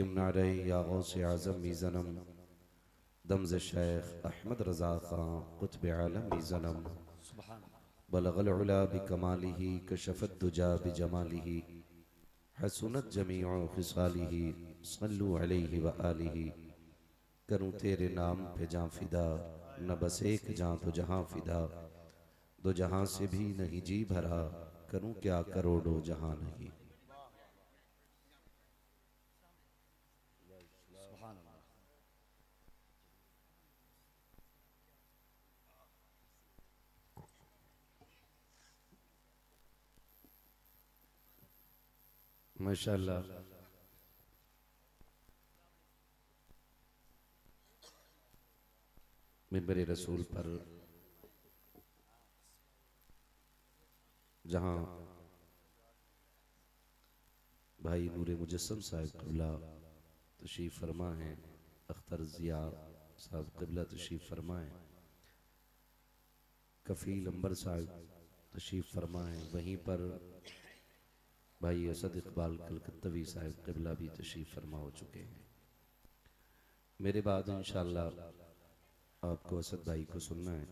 नारे या गौसे आज़म मीज़नम दमज़ शेख अहमद रज़ा ख़ान क़ुत्ब आलम मीज़नम बलग़ल उला बिकमालिही कशफ़त दुजा बिजमालिही हसनत जमीउ ख़िसालिही सल्लु अलैहि व आलिही। करूँ तेरे नाम पे जाँ फ़िदा, न बस एक जाँ तो जहाँ फ़िदा, दो जहाँ से भी नहीं जी भरा, करूँ क्या करोड़ों जहाँ नहीं। माशाअल्लाह। मिंबर रसूल पर जहाँ भाई नूरे मुजस्सम साहिब क़िबला तशरीफ़ फरमा हैं, अख्तर ज़िया साहब क़िबला तशरीफ़ फरमा हैं, कफ़ील अंबर साहब तशरीफ़ फरमा हैं, वहीं पर भाई असद इकबाल कलकत्तवी साहब क़िबला भी तशरीफ़ फरमा हो चुके हैं। मेरे बाद इंशाअल्लाह आपको असद भाई को सुनना है।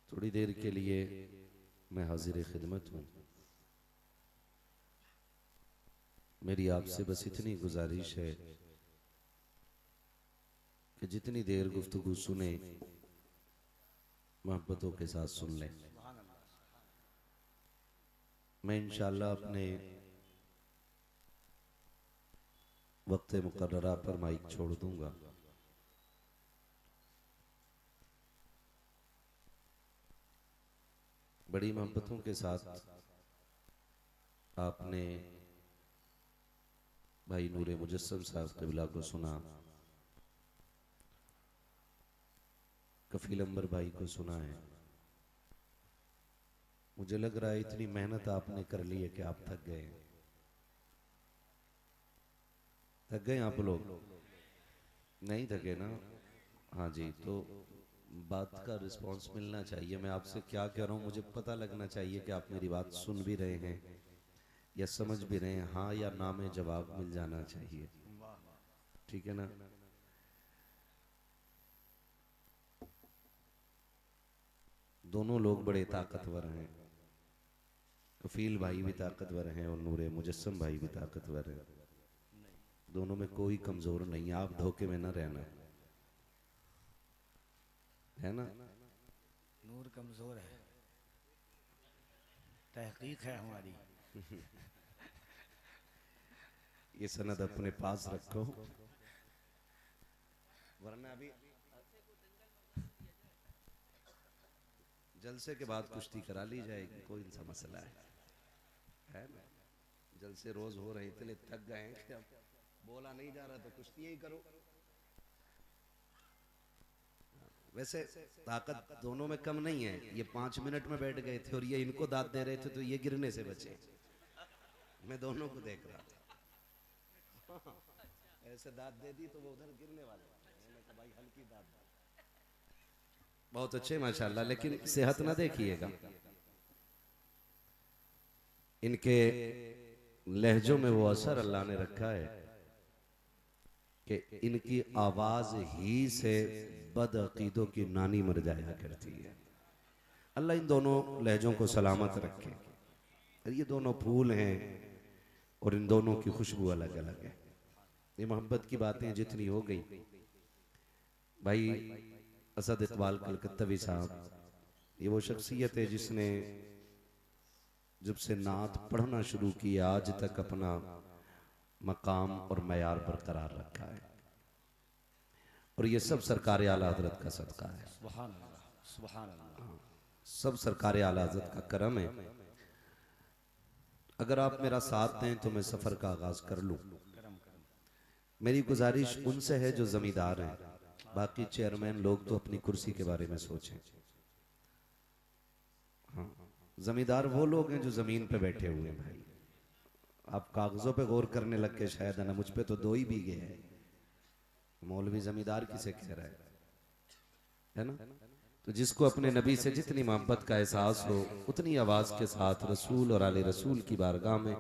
थोड़ी देर के लिए मैं हाजिर खिदमत हूँ। मेरी आपसे बस इतनी गुजारिश है कि जितनी देर गुफ्तगू सुने मोहब्बतों के साथ सुन लें। मैं इंशाअल्लाह अपने वक्त मुकर्ररा पर माइक छोड़ दूंगा। बड़ी मोहब्बतों के साथ आपने भाई नूरे मुजस्सम साहब क़िबला को सुना, कफील अंबर भाई को सुना है। मुझे लग रहा है इतनी मेहनत आपने कर ली है कि आप थक गए हैं। थक गए आप लोग? नहीं थके ना? हाँ जी, तो बात का रिस्पांस मिलना चाहिए। मैं आपसे क्या कह रहा हूँ मुझे पता लगना चाहिए कि आप मेरी बात सुन भी रहे हैं या समझ भी रहे हैं। हाँ या ना में जवाब मिल जाना चाहिए, ठीक है ना? दोनों लोग बड़े ताकतवर हैं, कफील भाई भी ताकतवर हैं और नूरे मुजस्सम भाई भी ताकतवर हैं। दोनों में कोई कमजोर नहीं है। आप धोखे में ना रहना, है ना? नूर कमजोर है, तहकीक है हमारी। ये सनद अपने पास रखो, वरना अभी जलसे के बाद कुश्ती करा ली जाएगी, कोई सा मसला है ना? जलसे रोज हो रहे, इतने थक गए हैं कि अब बोला नहीं जा रहा तो कुश्ती ही करो। वैसे ताकत दोनों में कम नहीं है। ये 5 मिनट में बैठ गए थे और ये इनको दाद दे रहे थे तो ये गिरने से बचे। मैं दोनों को देख रहा था। ऐसे दाद दे दी तो वो उधर गिरने वाले। मैंने कहा भाई हल्की दाद दो। बहुत अच्छे माशाल्लाह, लेकिन सेहत ना देखिएगा। इनके लहजों में वो असर अल्लाह ने रखा है कि इनकी आवाज ही से बदअकीदों की नानी मर जाया करती है। अल्लाह इन दोनों लहजों को सलामत रखे। और ये दोनों फूल हैं और इन दोनों की खुशबू अलग अलग है। ये मोहब्बत की बातें जितनी हो गई, भाई असद इकबाल कलकत्तवी साहब ये वो शख्सियत है जिसने जब से नात पढ़ना शुरू किया आज तक अपना मकाम और मयार बरकरार रखा है। और ये सब सरकार आला हजरत का सदका है। सुभान अल्लाह, सुभान अल्लाह। सब सरकार आला हजरत का करम है। अगर आप मेरा साथ दें तो मैं सफर का आगाज कर लूं। करम करम। मेरी गुजारिश उनसे है जो जमींदार हैं। बाकी चेयरमैन लोग तो अपनी कुर्सी के बारे में सोचें। हाँ, जमींदार वो लोग हैं जो जमीन पे बैठे हुए हैं। भाई आप कागजों पे गौर करने लग के शायद है ना, मुझ पे तो 2 ही बीघे हैं। मौलवी जमींदार किसे कह रहा है ना? तो जिसको अपने नबी से जितनी मोहब्बत का एहसास हो उतनी आवाज के साथ रसूल और आले रसूल की बारगाह में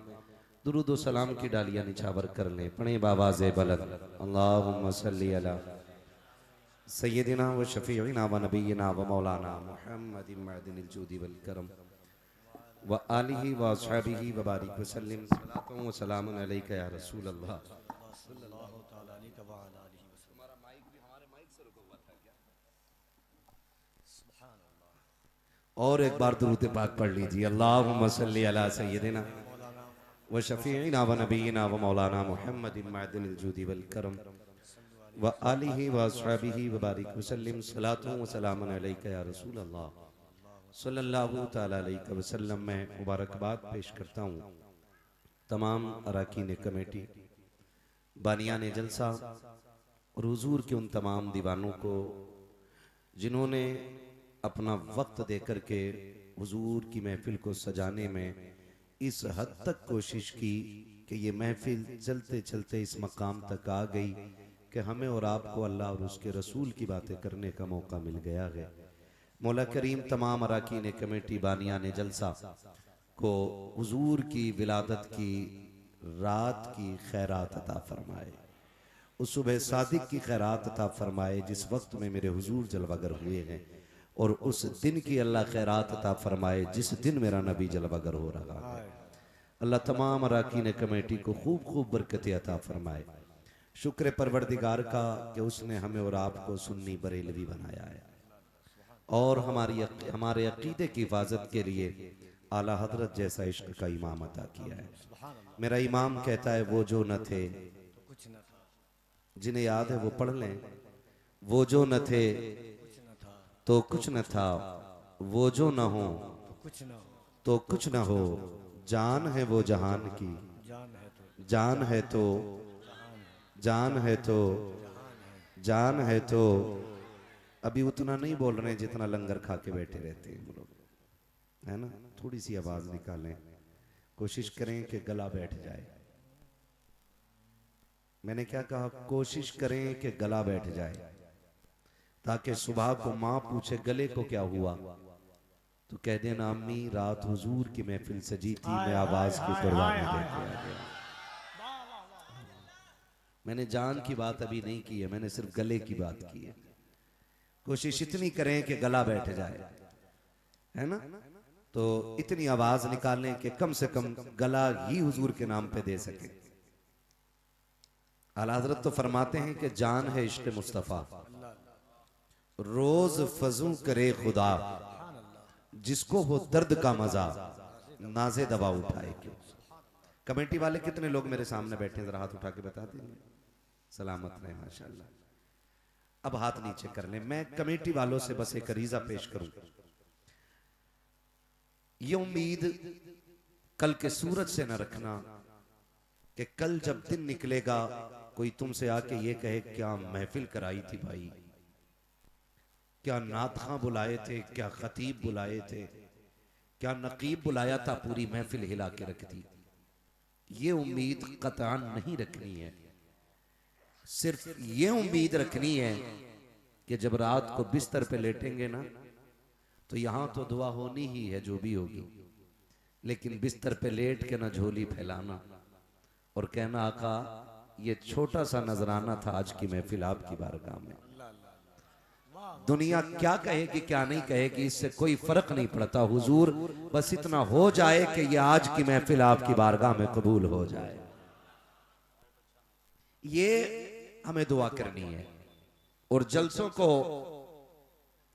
दुरूद व सलाम की डालियां निछावर कर लें। पढ़े बावाज़े बुलंद अल्लाहुम्मा सल्ली अला सय्यदिना व शफीइना व नबीना व मौलाना मुहम्मदिन मअदिनिल जूदी वल करम व आलिहि व अस्हाबिहि व बारिक व सल्लिम सलातु व सलामुन अलैका या रसूल अल्लाह। सल्लल्लाहु तआला अलैहि व अला आलिहि वसल्लम। तुम्हारा माइक भी हमारे माइक से रुका हुआ था क्या? सुभान अल्लाह। और एक बार दुरूद पाक पढ़ लीजिए। अल्लाहुम्मा सल्ली अला सय्यदिना मौलाना व शफीइना व नबीना व मौलाना मुहम्मदिन मअदिनिल जूदी वल करम व आलिहि व अस्हाबिहि व बारिक व सल्लिम सलातु व सलामुन अलैका या रसूल अल्लाह सल्लल्लाहु तआला अलैहि वसल्लम। मैं मुबारकबाद पेश करता हूँ तमाम अरकान कमेटी, बानियान जलसा और हुजूर के उन तमाम दीवानों को जिन्होंने अपना वक्त देकर के हुजूर की महफिल को सजाने में इस हद तक कोशिश की कि ये महफिल चलते चलते इस मकाम तक आ गई कि हमें और आपको अल्लाह और उसके रसूल की बातें करने का मौका मिल गया है। मौला करीम तमाम अरकान कमेटी, बानियान जलसा को हुजूर की विलादत की रात की खैरात अता फरमाए, उस सुबह सादिक की खैरात अता फरमाए जिस वक्त में मेरे हुजूर जलवागर हुए हैं, और उस दिन की अल्लाह खैरात अता फरमाए जिस दिन मेरा नबी जलवागर हो रहा है। अल्लाह तमाम अरकान कमेटी को खूब खूब बरकतें अता फरमाए। शुक्र परवरदिगार का कि उसने हमें और आपको सुन्नी बरेलवी बनाया है और हमारे अकीदे की हिफाजत के लिए आला हजरत जैसा इश्क का इमाम अता किया है। मेरा इमाम कहता है वो जो न थे, कुछ न था, जिन्हें याद है वो पढ़ लें। वो जो न थे कुछ न था, तो कुछ न था, वो जो न हो तो कुछ न हो, तो कुछ न हो, जान है वो जहान की, जान है तो जान है तो, जान है तो, जान है तो। अभी उतना नहीं बोल रहे हैं जितना लंगर खा के बैठे रहते हैं हम लोग, है ना। थोड़ी सी आवाज निकालें, कोशिश करें कि गला बैठ जाए। मैंने क्या कहा? कोशिश करें कि गला बैठ जाए, ताकि सुबह को माँ पूछे गले को क्या हुआ तो कह देना अम्मी रात हुजूर की महफिल सजी थी, मैं आवाज की कुर्बानी देके आ गया। मैंने जान की बात अभी नहीं की है, मैंने सिर्फ गले की बात की है। कोशिश इतनी करें कि गला बैठ जाए, है ना। तो इतनी आवाज निकालें कि कम से कम गला ही हुजूर के नाम पे दे सके। आला हजरत तो फरमाते हैं कि जान है इश्क मुस्तफा, रोज फजू करे खुदा, जिसको हो दर्द का मजा नाजे दवा उठाए क्यों। कमेटी वाले कितने लोग मेरे सामने बैठे हैं, जरा हाथ उठा के बता दें। सलामत रहे माशाल्लाह। अब हाथ नीचे कर लें। मैं कमेटी वालों से बस एक अरीजा पेश करूं। ये उम्मीद कल के सूरज से न रखना कि कल जब दिन निकलेगा कोई तुमसे आके ये कहे क्या महफिल कराई थी भाई, क्या नातखा बुलाए थे, क्या खतीब बुलाए थे, क्या नकीब बुलाया था, पूरी महफिल हिला के रख दी। ये उम्मीद कतआन नहीं रखनी है। सिर्फ ये उम्मीद रखनी है कि जब रात को बिस्तर पे लेटेंगे ना तो यहां तो दुआ होनी ही है जो भी होगी, लेकिन बिस्तर पे लेट के ना झोली फैलाना और कहना आका ये छोटा सा नजराना था आज की महफिल आपकी बारगाह में। दुनिया क्या कहेगी क्या नहीं कहेगी इससे कोई फर्क नहीं पड़ता, हुजूर बस इतना हो जाए कि ये आज की महफिल आपकी बारगाह में कबूल हो जाए। ये हमें दुआ करनी है। और जलसों को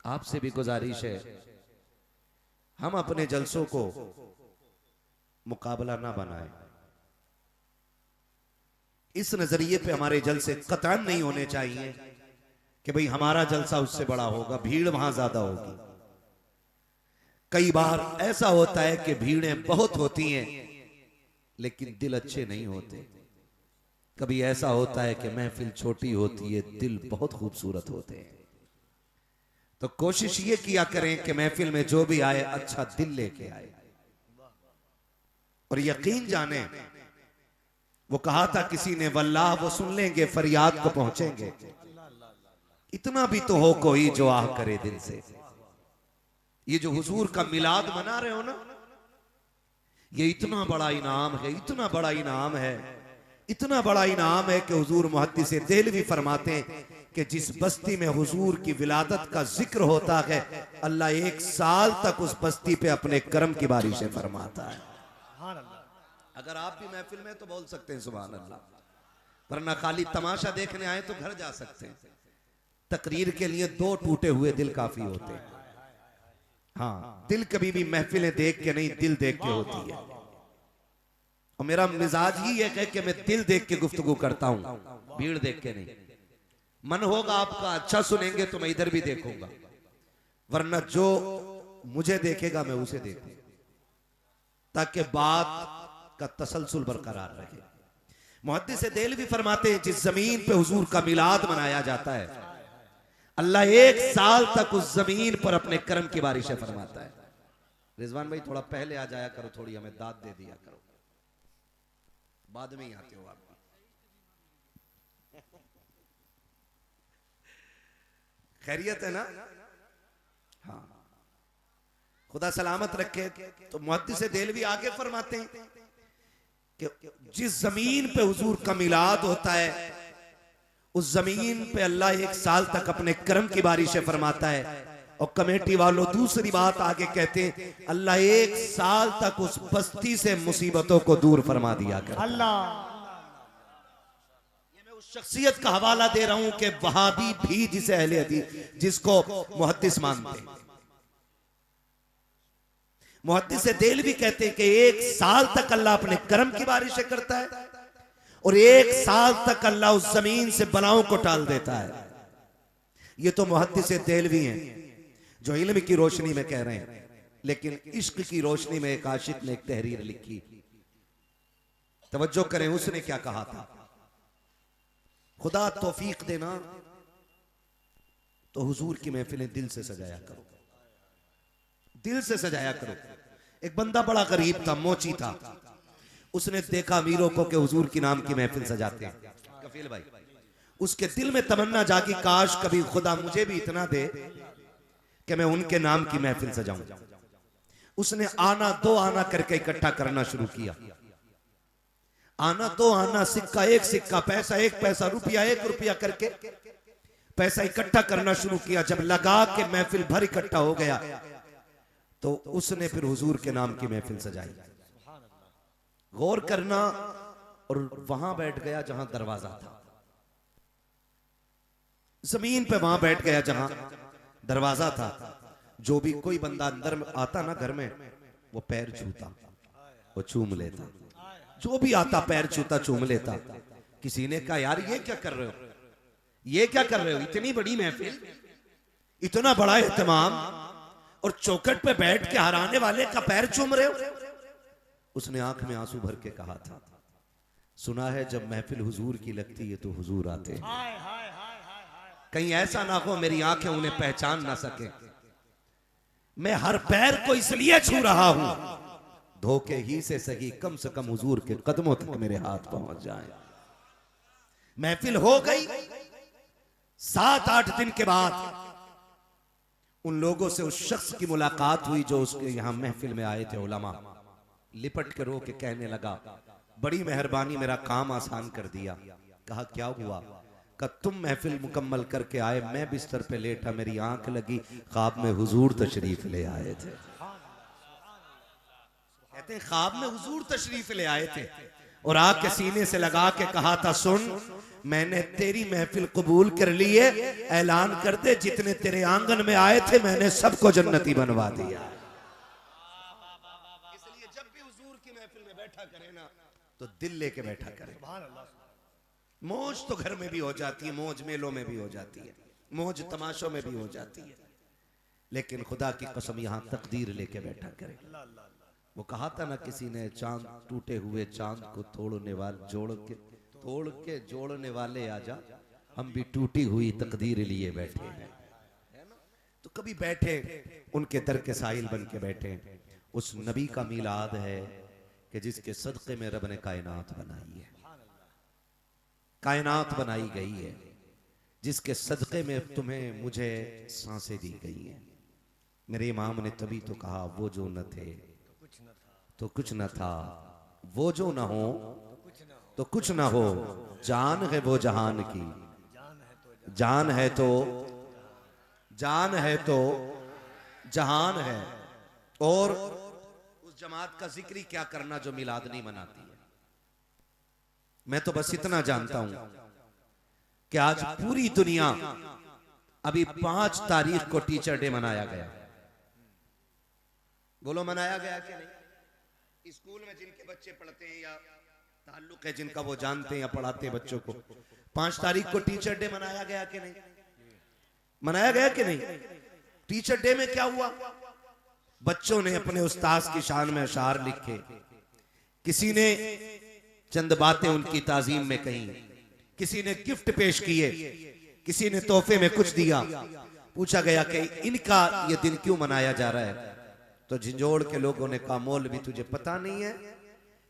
आपसे भी गुजारिश है, हम अपने जलसों को मुकाबला ना बनाएं। इस नजरिए पे हमारे जलसे कतई नहीं होने चाहिए कि भाई हमारा जलसा उससे बड़ा होगा, भीड़ वहां ज्यादा होगी। कई बार ऐसा होता है कि भीड़ें बहुत होती हैं लेकिन दिल अच्छे नहीं होते। कभी ऐसा होता है कि महफिल छोटी होती है, दिल बहुत खूबसूरत होते हैं। तो कोशिश ये किया करें कि महफिल में जो भी आए अच्छा दिल लेके आए। और यकीन जाने, वो कहा था किसी ने वल्लाह वो सुन लेंगे फरियाद को पहुंचेंगे। इतना भी तो हो कोई जो आह करे दिल से। ये जो हुजूर का मिलाद मना रहे हो ना, ये इतना बड़ा इनाम है, इतना बड़ा इनाम है, इतना बड़ा इनाम है कि हुजूर मुहद्दिस देहलवी फरमाते हैं कि जिस बस्ती में हुजूर की विलादत का जिक्र होता है, अल्लाह 1 साल तक उस बस्ती पे अपने करम की बारिशें फरमाता है। सुभान अल्लाह। अगर आप भी महफिल में तो बोल सकते हैं सुभान अल्लाह, वरना खाली तमाशा देखने आए तो घर जा सकते हैं। तकरीर के लिए 2 टूटे हुए दिल काफी होते हैं। हाँ, दिल कभी भी महफिलें देख के नहीं, दिल देख के होती है। और मेरा मिजाज ही है कि मैं दिल देख के गुफ्तगू करता हूं, भीड़ देख के नहीं। मन होगा आपका अच्छा सुनेंगे तो मैं इधर भी देखूंगा, वरना जो मुझे देखेगा मैं उसे देखूंगा, ताकि बात का तसलसल बरकरार रहे। मुहद्दिस देहलवी फरमाते हैं जिस जमीन पे हुजूर का मिलाद मनाया जाता है, अल्लाह 1 साल तक उस जमीन पर अपने करम की बारिशें फरमाता है। रिजवान भाई थोड़ा पहले आ जाया करो, थोड़ी हमें दाद दे दिया करो, बाद में ही आते हो आप। खैरियत है ना? हाँ, खुदा सलामत रखे। तो मुहद्दिस देहलवी आगे फरमाते हैं कि जिस जमीन पे हुजूर का मिलाद होता है, उस जमीन पे अल्लाह 1 साल तक अपने करम की बारिशें फरमाता है। और कमेटी वालों दूसरी बात आगे कहते हैं, अल्लाह 1 साल तक उस बस्ती से मुसीबतों को दूर फरमा दिया कर। अल्लाह शख्सियत का हवाला दे रहा हूं कि वहाबी भी जिसे अहले हदीस, जिसको मुहद्दिस मानते हैं, मुहद्दिस देहलवी कहते हैं कि 1 साल तक अल्लाह अपने करम की बारिशें करता है और 1 साल तक अल्लाह उस जमीन से बलाओं को टाल देता है। ये तो मुहद्दिस देहलवी हैं जो इल्म की रोशनी में कह रहे हैं, लेकिन इश्क की रोशनी में एक आशिक ने एक तहरीर लिखी। तवज्जो करें उसने क्या कहा था। खुदा तौफीक देना तो हुजूर की महफिलें दिल से सजाया करो, दिल से सजाया करो। एक बंदा बड़ा गरीब था, मोची था, उसने देखा अमीरों को कि हुजूर की नाम की महफिल सजाते हैं। कफील भाई, उसके दिल में तमन्ना जागी, काश कभी खुदा मुझे भी इतना दे कि मैं उनके नाम की महफिल सजाऊं। उसने आना 2 आना करके इकट्ठा करना शुरू किया। आना 2 आना, सिक्का 1 सिक्का, पैसा 1 पैसा, रुपया 1 रुपया करके पैसा इकट्ठा करना शुरू किया। जब लगा कि महफिल भर इकट्ठा हो गया तो उसने फिर हुजूर के नाम की महफिल सजाई। गौर करना, और वहां बैठ गया जहां दरवाजा था, जमीन पे वहां बैठ गया जहां दरवाजा था। जो भी कोई बंदा अंदर में आता ना घर में, वो पैर छूता, वो चूम लेता। जो भी आता पैर छूता, चूम लेता। किसी ने कहा यार ये क्या कर रहे हो, ये क्या कर रहे हो, इतनी बड़ी महफिल, इतना बड़ा एहतमाम, और चौखट पे बैठ के हराने वाले का पैर चूम रहे हो। उसने आंख में आंसू भर के कहा था, सुना है जब महफिल हुजूर की लगती है तो हुजूर आते हैं। कहीं ऐसा ना हो मेरी आंखें उन्हें पहचान ना सके। मैं हर पैर को इसलिए छू रहा हूं, धोखे ही से सही कम से कम हुजूर के कदमों तक मेरे हाथ पहुंच जाए। महफिल हो गई। 7-8 दिन के बाद उन लोगों से उस शख्स की मुलाकात हुई जो उसके यहां महफिल में आए थे। उलमा लिपट के रो के कहने लगा, बड़ी मेहरबानी, मेरा काम आसान कर दिया। कहा क्या हुआ? कहा तुम महफिल मुकम्मल करके आए, मैं बिस्तर पे लेटा, मेरी आंख लगी, ख्वाब में हुजूर तशरीफ ले आए थे। कहते हैं ख्वाब में हुजूर तशरीफ ले आए थे और आके सीने से लगा के कहा था, सुन मैंने तेरी महफिल कबूल कर ली है, ऐलान कर दे जितने तेरे आंगन में आए थे मैंने सबको जन्नती बनवा दिया। इसलिए जब भी हुजूर की महफिल में बैठा करे ना तो दिल लेके बैठा करे। मौज तो घर में भी हो जाती है, मौज मेलों में भी हो जाती है, मौज तमाशों में भी हो जाती है, लेकिन खुदा की कसम यहां तकदीर लेके बैठा करे। वो कहा था ना किसी ने, चांद टूटे हुए चांद को तोड़ने वाले तोड़ के जोड़ने वाले आजा, हम भी टूटी हुई तकदीर लिए बैठे हैं। तो कभी बैठे उनके दर के साहिल बन के बैठे। उस नबी का मिलाद है कि जिसके सदक़े में रब ने कायनात बनाई है, कायनात बनाई गई है, जिसके सदक़े में तुम्हें मुझे सांसें दी गई हैं। मेरे इमाम ने तभी तो कहा, वो जो न थे तो कुछ न था, वो जो न हो तो कुछ न हो, जान है वो जहान की, जान है तो जान है तो जहान है। और उस जमात का जिक्र ही क्या करना जो मिलाद नहीं मनाती है। मैं तो बस इतना जानता हूं कि आज पूरी दुनिया, अभी 5 तारीख को टीचर डे मनाया गया। बोलो मनाया गया कि नहीं? स्कूल में जिनके बच्चे पढ़ते हैं या ताल्लुक है जिनका, वो जानते हैं या पढ़ाते हैं बच्चों को, 5 तारीख को टीचर डे मनाया गया कि नहीं? मनाया गया कि नहीं? टीचर डे में क्या हुआ? बच्चों ने अपने उस्ताद की शान में अशार लिखे, किसी ने चंद बातें उनकी ताजीम में कही, किसी ने गिफ्ट पेश किए, किसी ने तोहफे में कुछ दिया। पूछा गया कि इनका ये दिन क्यों मनाया जा रहा है? तो झिंझोड़ के लोगों ने कहा, मौलवी तुझे पता नहीं है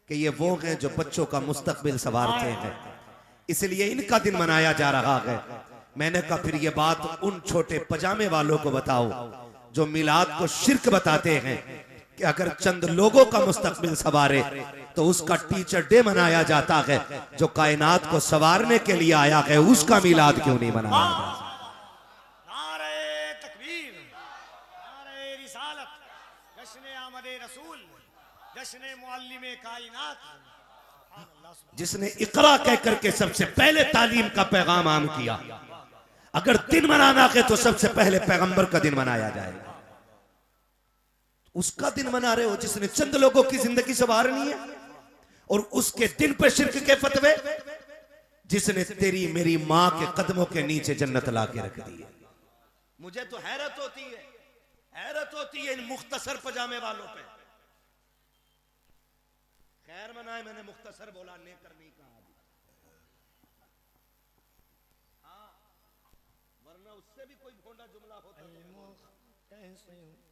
कि ये वो हैं जो बच्चों का मुस्तकबिल संवारते हैं, इसलिए इनका दिन मनाया जा रहा है। मैंने कहा फिर ये बात उन छोटे पजामे वालों को बताओ जो मिलाद को शिर्क बताते हैं कि अगर चंद लोगों का मुस्तकबिल संवारे तो उसका टीचर डे मनाया जाता है, जो कायनात को संवारने के लिए आया है उसका मिलाद क्यों नहीं मनाया जाता? नारे तकबीर, नारे रिसालत, जश्न आमदे रसूल, जश्न मुअल्लिमे कायनात। जिसने इकरा कह करके सबसे पहले तालीम का पैगाम आम किया। अगर दिन मनाना है तो सबसे पहले पैगंबर का दिन मनाया जाएगा। उसका दिन मना रहे हो जिसने चंद लोगों की जिंदगी संवारनी है, और उसके दिन पे शिर्क के फतवे, जिसने तेरी मेरी मां के कदमों के नीचे जन्नत ला के रख दी है। मुझे तो हैरत होती है इन मुख्तसर पजामे वालों पे। खैर मनाए, मैंने मुख्तसर बोला, नेकर नहीं कहा। हाँ, वरना उससे भी कोई भोंडा जुमला होता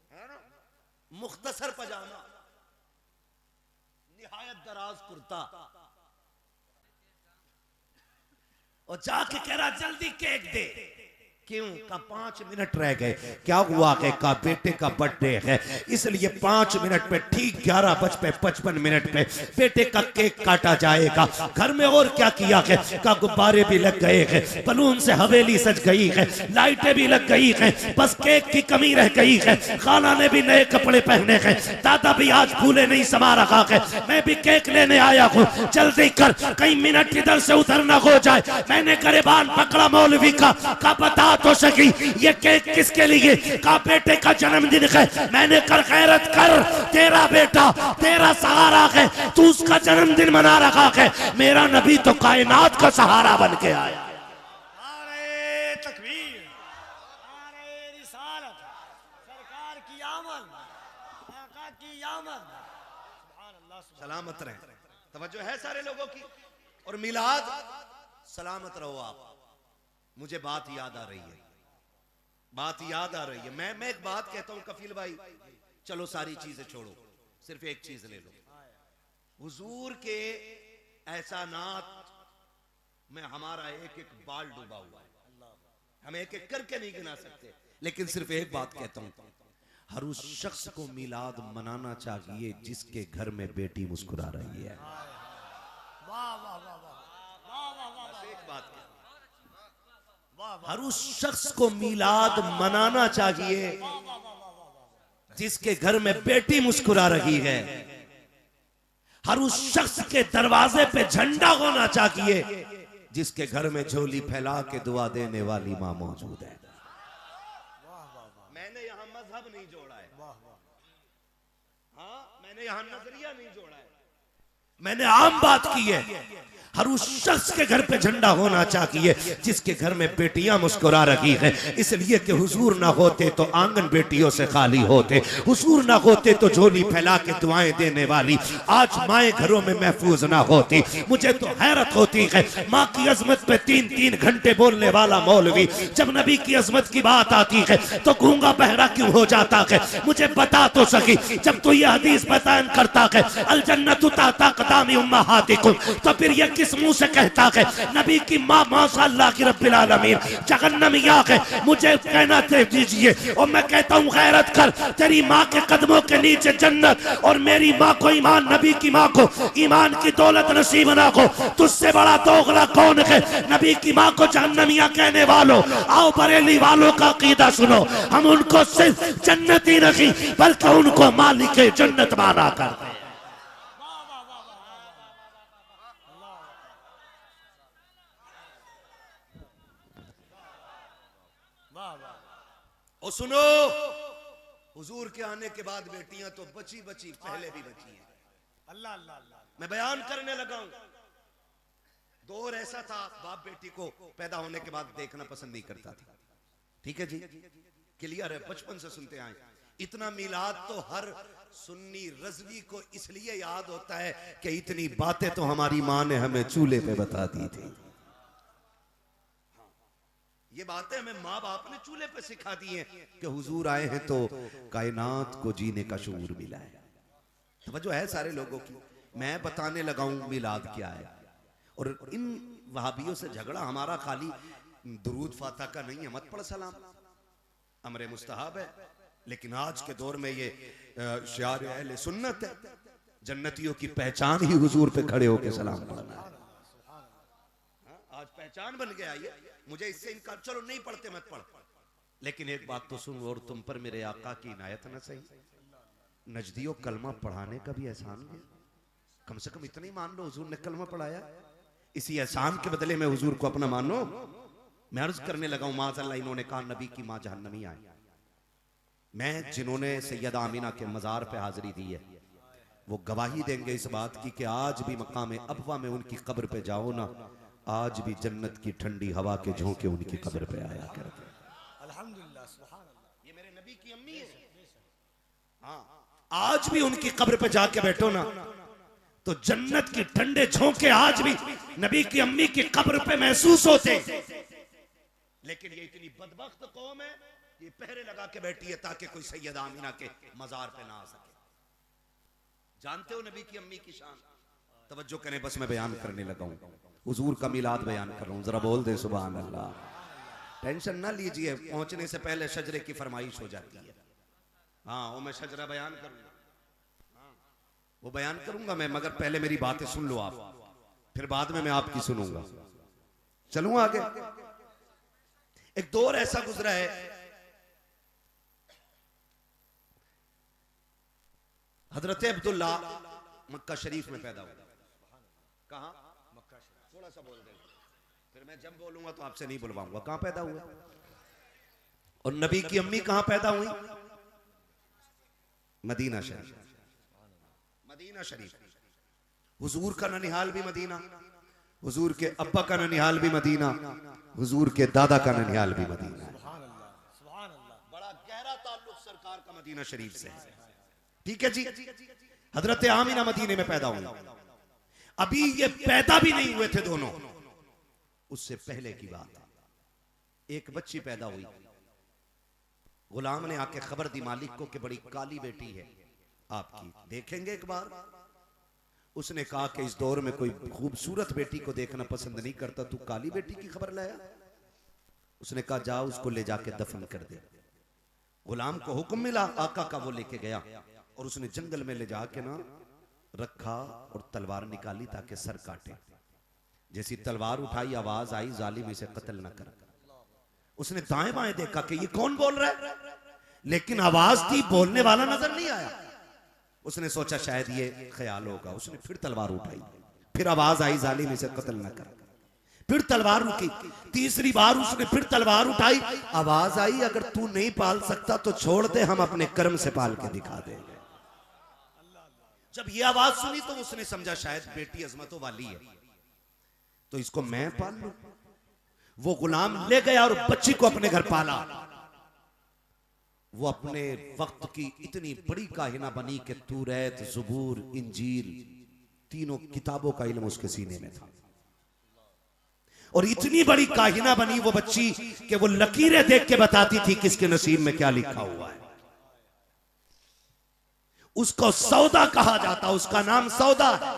है ना। मुख्तसर पजामा, निहायत दराज कुर्ता, और जाके कह रहा जल्दी केक दे। क्यों? का 5 मिनट रह गए। क्या हुआ है? का बेटे का बर्थडे है, इसलिए 5 मिनट पे ठीक 11:55 पे बेटे का केक काटा जाएगा। घर में और क्या किया है? का गुब्बारे भी लग गए हैं, बलून से हवेली सज गई है, लाइटें भी लग गई हैं, बस केक की कमी रह गई है। खाला ने भी नए कपड़े पहने हैं, दादा भी आज फूले नहीं समा रखा है। मैं भी केक लेने आया हूँ, जल्दी कर, कई मिनट इधर से उधर ना हो जाए। मैंने गरेबान पकड़ा मौलवी का बता तो सकी ये केक किसके लिए? का बेटे का जन्मदिन है। मैंने कर गैरत कर, तेरा बेटा तेरा सहारा है, तू उसका जन्मदिन मना रखा है। मेरा नबी तो कायनात का सहारा बन के आया। नारे तकबीर, नारे रिसालत, सरकार की आमद, आका की आमद। सुभान अल्लाह, सलामत रहे। तवज्जो है सारे लोगों की। और मिलाद, सलामत रहो आप। मुझे बात याद आ रही है, मैं एक बात कहता हूं कफील भाई, चलो सारी चीजें छोड़ो, सिर्फ एक चीज ले लो। हुजूर के एहसानात में हमारा एक एक बाल डूबा हुआ है। हम एक एक करके नहीं गिना सकते, लेकिन सिर्फ एक बात कहता हूं, हर उस शख्स को मिलाद मनाना चाहिए जिसके घर में बेटी मुस्कुरा रही है। वाह वाह वाह वाह, एक बात, हर उस शख्स को मिलाद मनाना चाहिए जिसके घर में बेटी मुस्कुरा रही है। हर उस शख्स के दरवाजे पे झंडा होना चाहिए जिसके घर में झोली फैला के दुआ देने वाली मां मौजूद है। मैंने यहां मजहब नहीं जोड़ा है, हाँ, मैंने यहां नजरिया नहीं जोड़ा है, मैंने आम बात की है। हर उस शख्स के घर पे झंडा होना चाहिए जिसके घर में बेटियां मुस्कुरा रही हैं। इसलिए कि हुजूर ना होते तो आंगन बेटियों से खाली होते, हुजूर ना होते तो झोली फैला के दुआएं देने वाली आज माएं घरों में महफूज ना होती। मुझे तो हैरत होती है, माँ की अजमत पे 3-3 घंटे बोलने वाला मौलवी जब नबी की अजमत की बात आती है तो गूंगा बहरा क्यों हो जाता है? मुझे बता तो सकी, जब तो यह हदीस बयान करता है अल जन्नतु तहता क़दामी उम्महातिकुम, तो फिर यह किस मुंह से कहता है नबी की माँ माशाअल्लाह की रब्बिल आलमीन जहन्नमिया है, मुझे कहना दे दीजिए और मैं कहता हूँ गैरत कर, तेरी माँ के कदमों के नीचे जन्नत और मेरी माँ को ईमान, नबी की माँ को ईमान की दौलत नसीब ना हो, तुझसे बड़ा दोगला कौन है। नबी की माँ को जहन्नमिया कहने वालों, आओ बरेली वालों का अकीदा सुनो, हम उनको सिर्फ जन्नती नहीं बल्कि उनको मालिक जन्नत माना करते हैं। और सुनो, हुजूर के आने के बाद बेटियां तो बची बची पहले भी बची हैं। अल्लाह अल्लाह अल्लाह। मैं बयान करने लगा हूं, दौर ऐसा था बाप बेटी को पैदा होने के बाद देखना पसंद नहीं करता था। ठीक है जी, क्लियर है, बचपन से सुनते आए। इतना मिलाद तो हर सुन्नी रज़वी को इसलिए याद होता है कि इतनी बातें तो हमारी माँ ने हमें चूल्हे पे बता दी थी। ये बातें हमें माँ बाप ने चूल्हे पे सिखा दी हैं कि हुजूर आए हैं तो कायनात को जीने का शऊर मिला है। तवज्जो है सारे लोगों की। मैं बताने लगा हूं मिलाद क्या है, और इन वहाबियों से झगड़ा हमारा खाली दुरूद फाता का नहीं है, मत पढ़ सलाम, अमरे मुस्तहाब है, लेकिन आज के दौर में ये शियार अहले सुन्नत है। जन्नतियों की पहचान ही हुजूर पे खड़े होके सलाम पढ़ना है। आज पहचान बन गया ये, मुझे इससे इनका, चलो नहीं पढ़ते मत पढ़, लेकिन एक बात तो सुन, और तुम पर मेरे आका की इनायत न सही, नजदियों कलमा पढ़ाने का भी एहसान है, कम से कम इतना ही मान लो हुजूर ने कलमा पढ़ाया, इसी एहसान के बदले में हुजूर को अपना मानो। मैं अर्ज करने लगा हूं, माज़अल्लाह इन्होंने कहा नबी की मां जहन्नमी आई। मैं जिन्होंने सैयदा आमिना के मजार पे हाजिरी दी है वो गवाही देंगे इस बात की कि आज भी मकाम अबवा में उनकी कब्र पे जाओ ना, आज भी जन्नत की ठंडी हवा के झोंके उनकी कब्र पे आया करते। अल्हम्दुलिल्लाह, सुभान अल्लाह। ये मेरे नबी की अम्मी है। हाँ, आज भी उनकी कब्र पे जाके बैठो ना तो जन्नत के ठंडे झोंके आज भी नबी की अम्मी की कब्र पे महसूस होते। लेकिन ये इतनी बदबख्त कौम है, ये पहरे लगा के बैठी है ताकि कोई सैयदा आमिना के मजार पे ना आ सके। जानते हो नबी की अम्मी की शान? तवज्जो करें, बस मैं बयान करने लगा हूं, हुजूर का मिलाद बयान कर रहा हूं, जरा बोल दे सुभान अल्लाह। टेंशन ना लीजिए, पहुंचने से पहले शजरे की फरमाइश हो जाती है। हाँ, वो मैं शजरा बयान करूंगा, वो बयान करूंगा मैं, मगर पहले मेरी बातें सुन लो आप, फिर बाद में मैं आपकी सुनूंगा। चलूं आगे। एक दौर ऐसा गुजरा है, हजरत अब्दुल्ला मक्का शरीफ में पैदा हुआ। कहां? मक्का शरीफ। थोड़ा सा बोल दे, फिर मैं जब बोलूंगा तो आपसे नहीं बुलवाऊंगा। कहां पैदा हुआ? और नबी की अम्मी कहां पैदा हुई? मदीना शरीफ। मदीना शरीफ। हुजूर का ननिहाल भी मदीना, हुजूर के अब्बा का ननिहाल भी मदीना, हुजूर के दादा का ननिहाल भी मदीना। बड़ा गहरा ताल्लुक सरकार का मदीना शरीफ से है। ठीक है जी। हजरत आमिना मदीने में पैदा हुई। अभी ये पैदा भी नहीं हुए थे दोनों, उससे पहले की बात, एक बच्ची पैदा हुई। गुलाम ने आके खबर दी मालिक को कि बड़ी काली बेटी है आपकी, देखेंगे एक बार। उसने कहा कि इस दौर में कोई खूबसूरत बेटी को देखना पसंद नहीं करता, तू काली बेटी की खबर लाया। उसने कहा जा उसको ले जाके दफन कर दे। गुलाम को हुक्म मिला आका का, वो लेके गया और उसने जंगल में ले जाके ना रखा और तलवार निकाली ताकि सर काटे। जैसी तलवार उठाई आवाज आई जालिम इसे कत्ल न कर। उसने दाएं बाएं देखा कि ये कौन बोल रहा है, लेकिन आवाज थी, बोलने वाला नजर नहीं आया। उसने सोचा शायद ये ख्याल होगा। उसने फिर तलवार उठाई, फिर आवाज आई जालिम इसे कत्ल न कर। फिर तलवार रुकी, तीसरी बार उसने फिर तलवार उठाई, आवाज आई अगर तू नहीं पाल सकता तो छोड़ दे, हम अपने कर्म से पाल के दिखा देंगे। जब ये आवाज सुनी तो उसने समझा शायद बेटी अजमतों वाली है, तो इसको मैं पाल लूं। वो गुलाम ले गया और बच्ची को अपने घर पाला। वो अपने वक्त की इतनी बड़ी काहिना बनी कि तौरात, ज़बूर, इंजील तीनों किताबों का इल्म उसके सीने में था। और इतनी बड़ी काहिना बनी वो बच्ची कि वो लकीरें देख के बताती थी किसके नसीब में क्या लिखा हुआ है। उसको सौदा कहा जाता, उसका नाम सौदा है।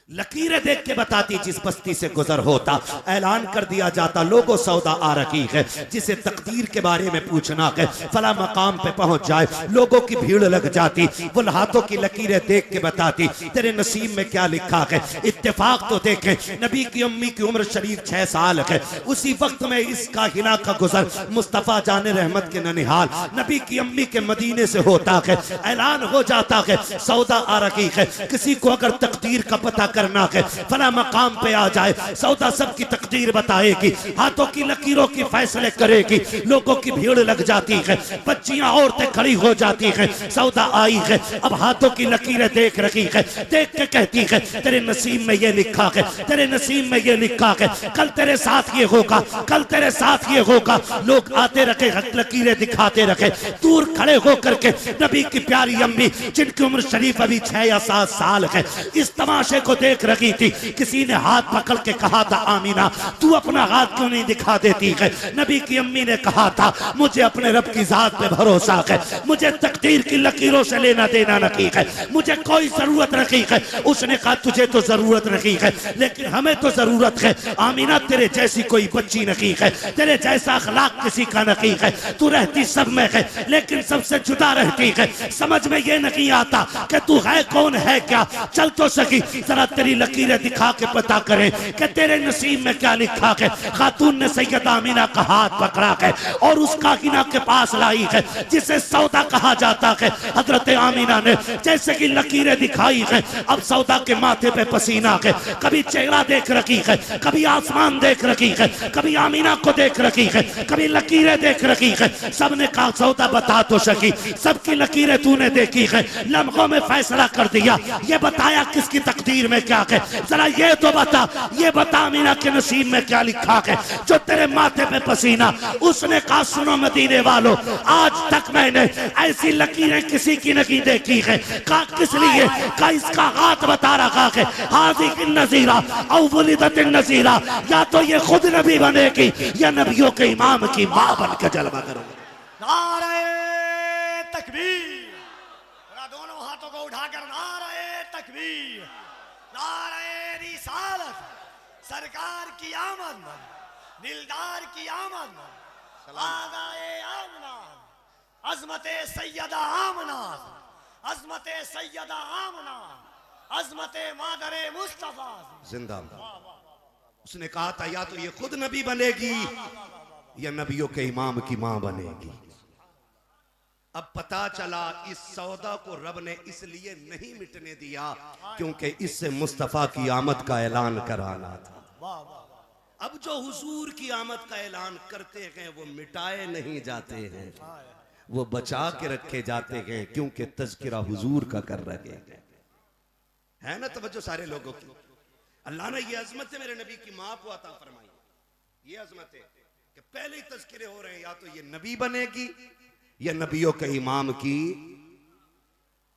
लकीरें देख के बताती जिस बस्ती से गुजर होता, ऐलान कर दिया जाता लोगों सौदा आ रखी है, जिसे तकदीर के बारे में पूछना है फला मकाम पे पहुंच जाए, लोगों की भीड़ लग जाती, वो हाथों की लकीरें देख के बताती तेरे नसीब में क्या लिखा है। इत्तेफाक तो देखें, नबी की अम्मी की उम्र शरीफ 6 साल है, उसी वक्त में इसका हिना का गुजर मुस्तफ़ा जाने रहमत के ननिहाल नबी की अम्मी के मदीने से होता है। ऐलान हो जाता है सौदा आ रखी है, किसी को अगर तकदीर का पता करना है फला मकाम पे आ जाए, सौदा सबकी तकदीर बताएगी, हाथों की लकीरों की फैसले करेगी, लोगों की भीड़ लग जाती है, बच्चियां औरतें खड़ी हो जाती हैं, सौदा आई है, अब हाथों की लकीरें देख रही है, देख के कहती है तेरे नसीब में ये लिखा है, तेरे नसीब में ये लिखा है, कल तेरे साथ ये होगा, कल तेरे साथ ये होगा। लोग आते रखे, लकीरें दिखाते रखे, दूर खड़े होकर के नबी की प्यारी अम्मी जिनकी उम्र शरीफ अभी 6 या 7 साल है, इस तमाशे को देख रही थी। किसी ने हाथ पकड़ के कहा था आमीना तू अपना हाथ क्यों नहीं दिखा देती है। नबी की अम्मी ने कहा था मुझे अपने रब की जात पे भरोसा है, मुझे तकदीर की लकीरों से लेना देना नहीं है, मुझे कोई जरूरत नहीं है। उसने कहा तुझे तो जरूरत नहीं है, लेकिन हमें तो जरूरत है। आमीना तेरे जैसी कोई बच्ची नहीं है, तेरे जैसा अखलाक किसी का नहीं है, तू रहती सब में है लेकिन सबसे जुदा रहती है। समझ में ये नहीं आता कि तू है कौन है क्या। चल तो सकी जरा तेरी लकीरें दिखा के पता करें कि तेरे नसीब में क्या लिखा है। खातून ने सैयदा आमीना का हाथ पकड़ा है और उस काकिना के पास लाई है जिसे सौदा कहा जाता है। हजरत आमीना ने जैसे कि लकीरें दिखाई है, अब सौदा के माथे पे पसीना है, कभी चेहरा देख रखी है, कभी आसमान देख रखी है, कभी आमीना को देख रखी है, कभी लकीरें देख रखी है। सबने कहा सौदा बता तो सकी, सबकी लकीरें तूने देखी है, लम्हों में फैसला कर दिया, ये बताया किसकी तकदीर में क्या है, जरा ये तो बता, ये बता आमीना के नसीब में क्या लिखा है जो तेरे माथे पे पसीना। उसने कहा सुनो मदीने वालों, आज तक मैंने ऐसी लकीरें किसी की नहीं देखी है। कहा किस लिए? कहा इसका हाथ बता रखा है हाज़िही नज़ीरा औ वलिदत नज़ीरा, या तो ये खुद नबी बनेगी या नबियों के इमाम की मां बन के जलवा करोगे। नारे तकबीर, दोनों हाथों को उठाकर नारे तकबीर, नारे रिसालत, सरकार की आमद, दिलदार की आमद, आदाए आमना, अज़मते सैयदा आमना, अज़मते सैयदा आमना, अज़मते मादरे मुस्तफा जिंदाबाद। उसने कहा था या तो ये खुद नबी बनेगी या नबियों के इमाम की मां बनेगी। अब पता चला इस सौदा को रब ने इसलिए नहीं मिटने दिया क्योंकि इससे मुस्तफा की आमद का ऐलान कराना था। अब जो हुजूर की आमद का ऐलान करते हैं वो मिटाए नहीं जाते हैं, वो बचा के रखे जाते हैं क्योंकि तज़किरा हुजूर का कर रहे हैं। है ना तवज्जो सारे लोगों की। अल्लाह ने ये अजमत है मेरे नबी की मां को अता फरमाई, ये अजमत है कि पहले ही तज़किरे हो रहे हैं, या तो ये नबी बनेगी या नबियों के इमाम की,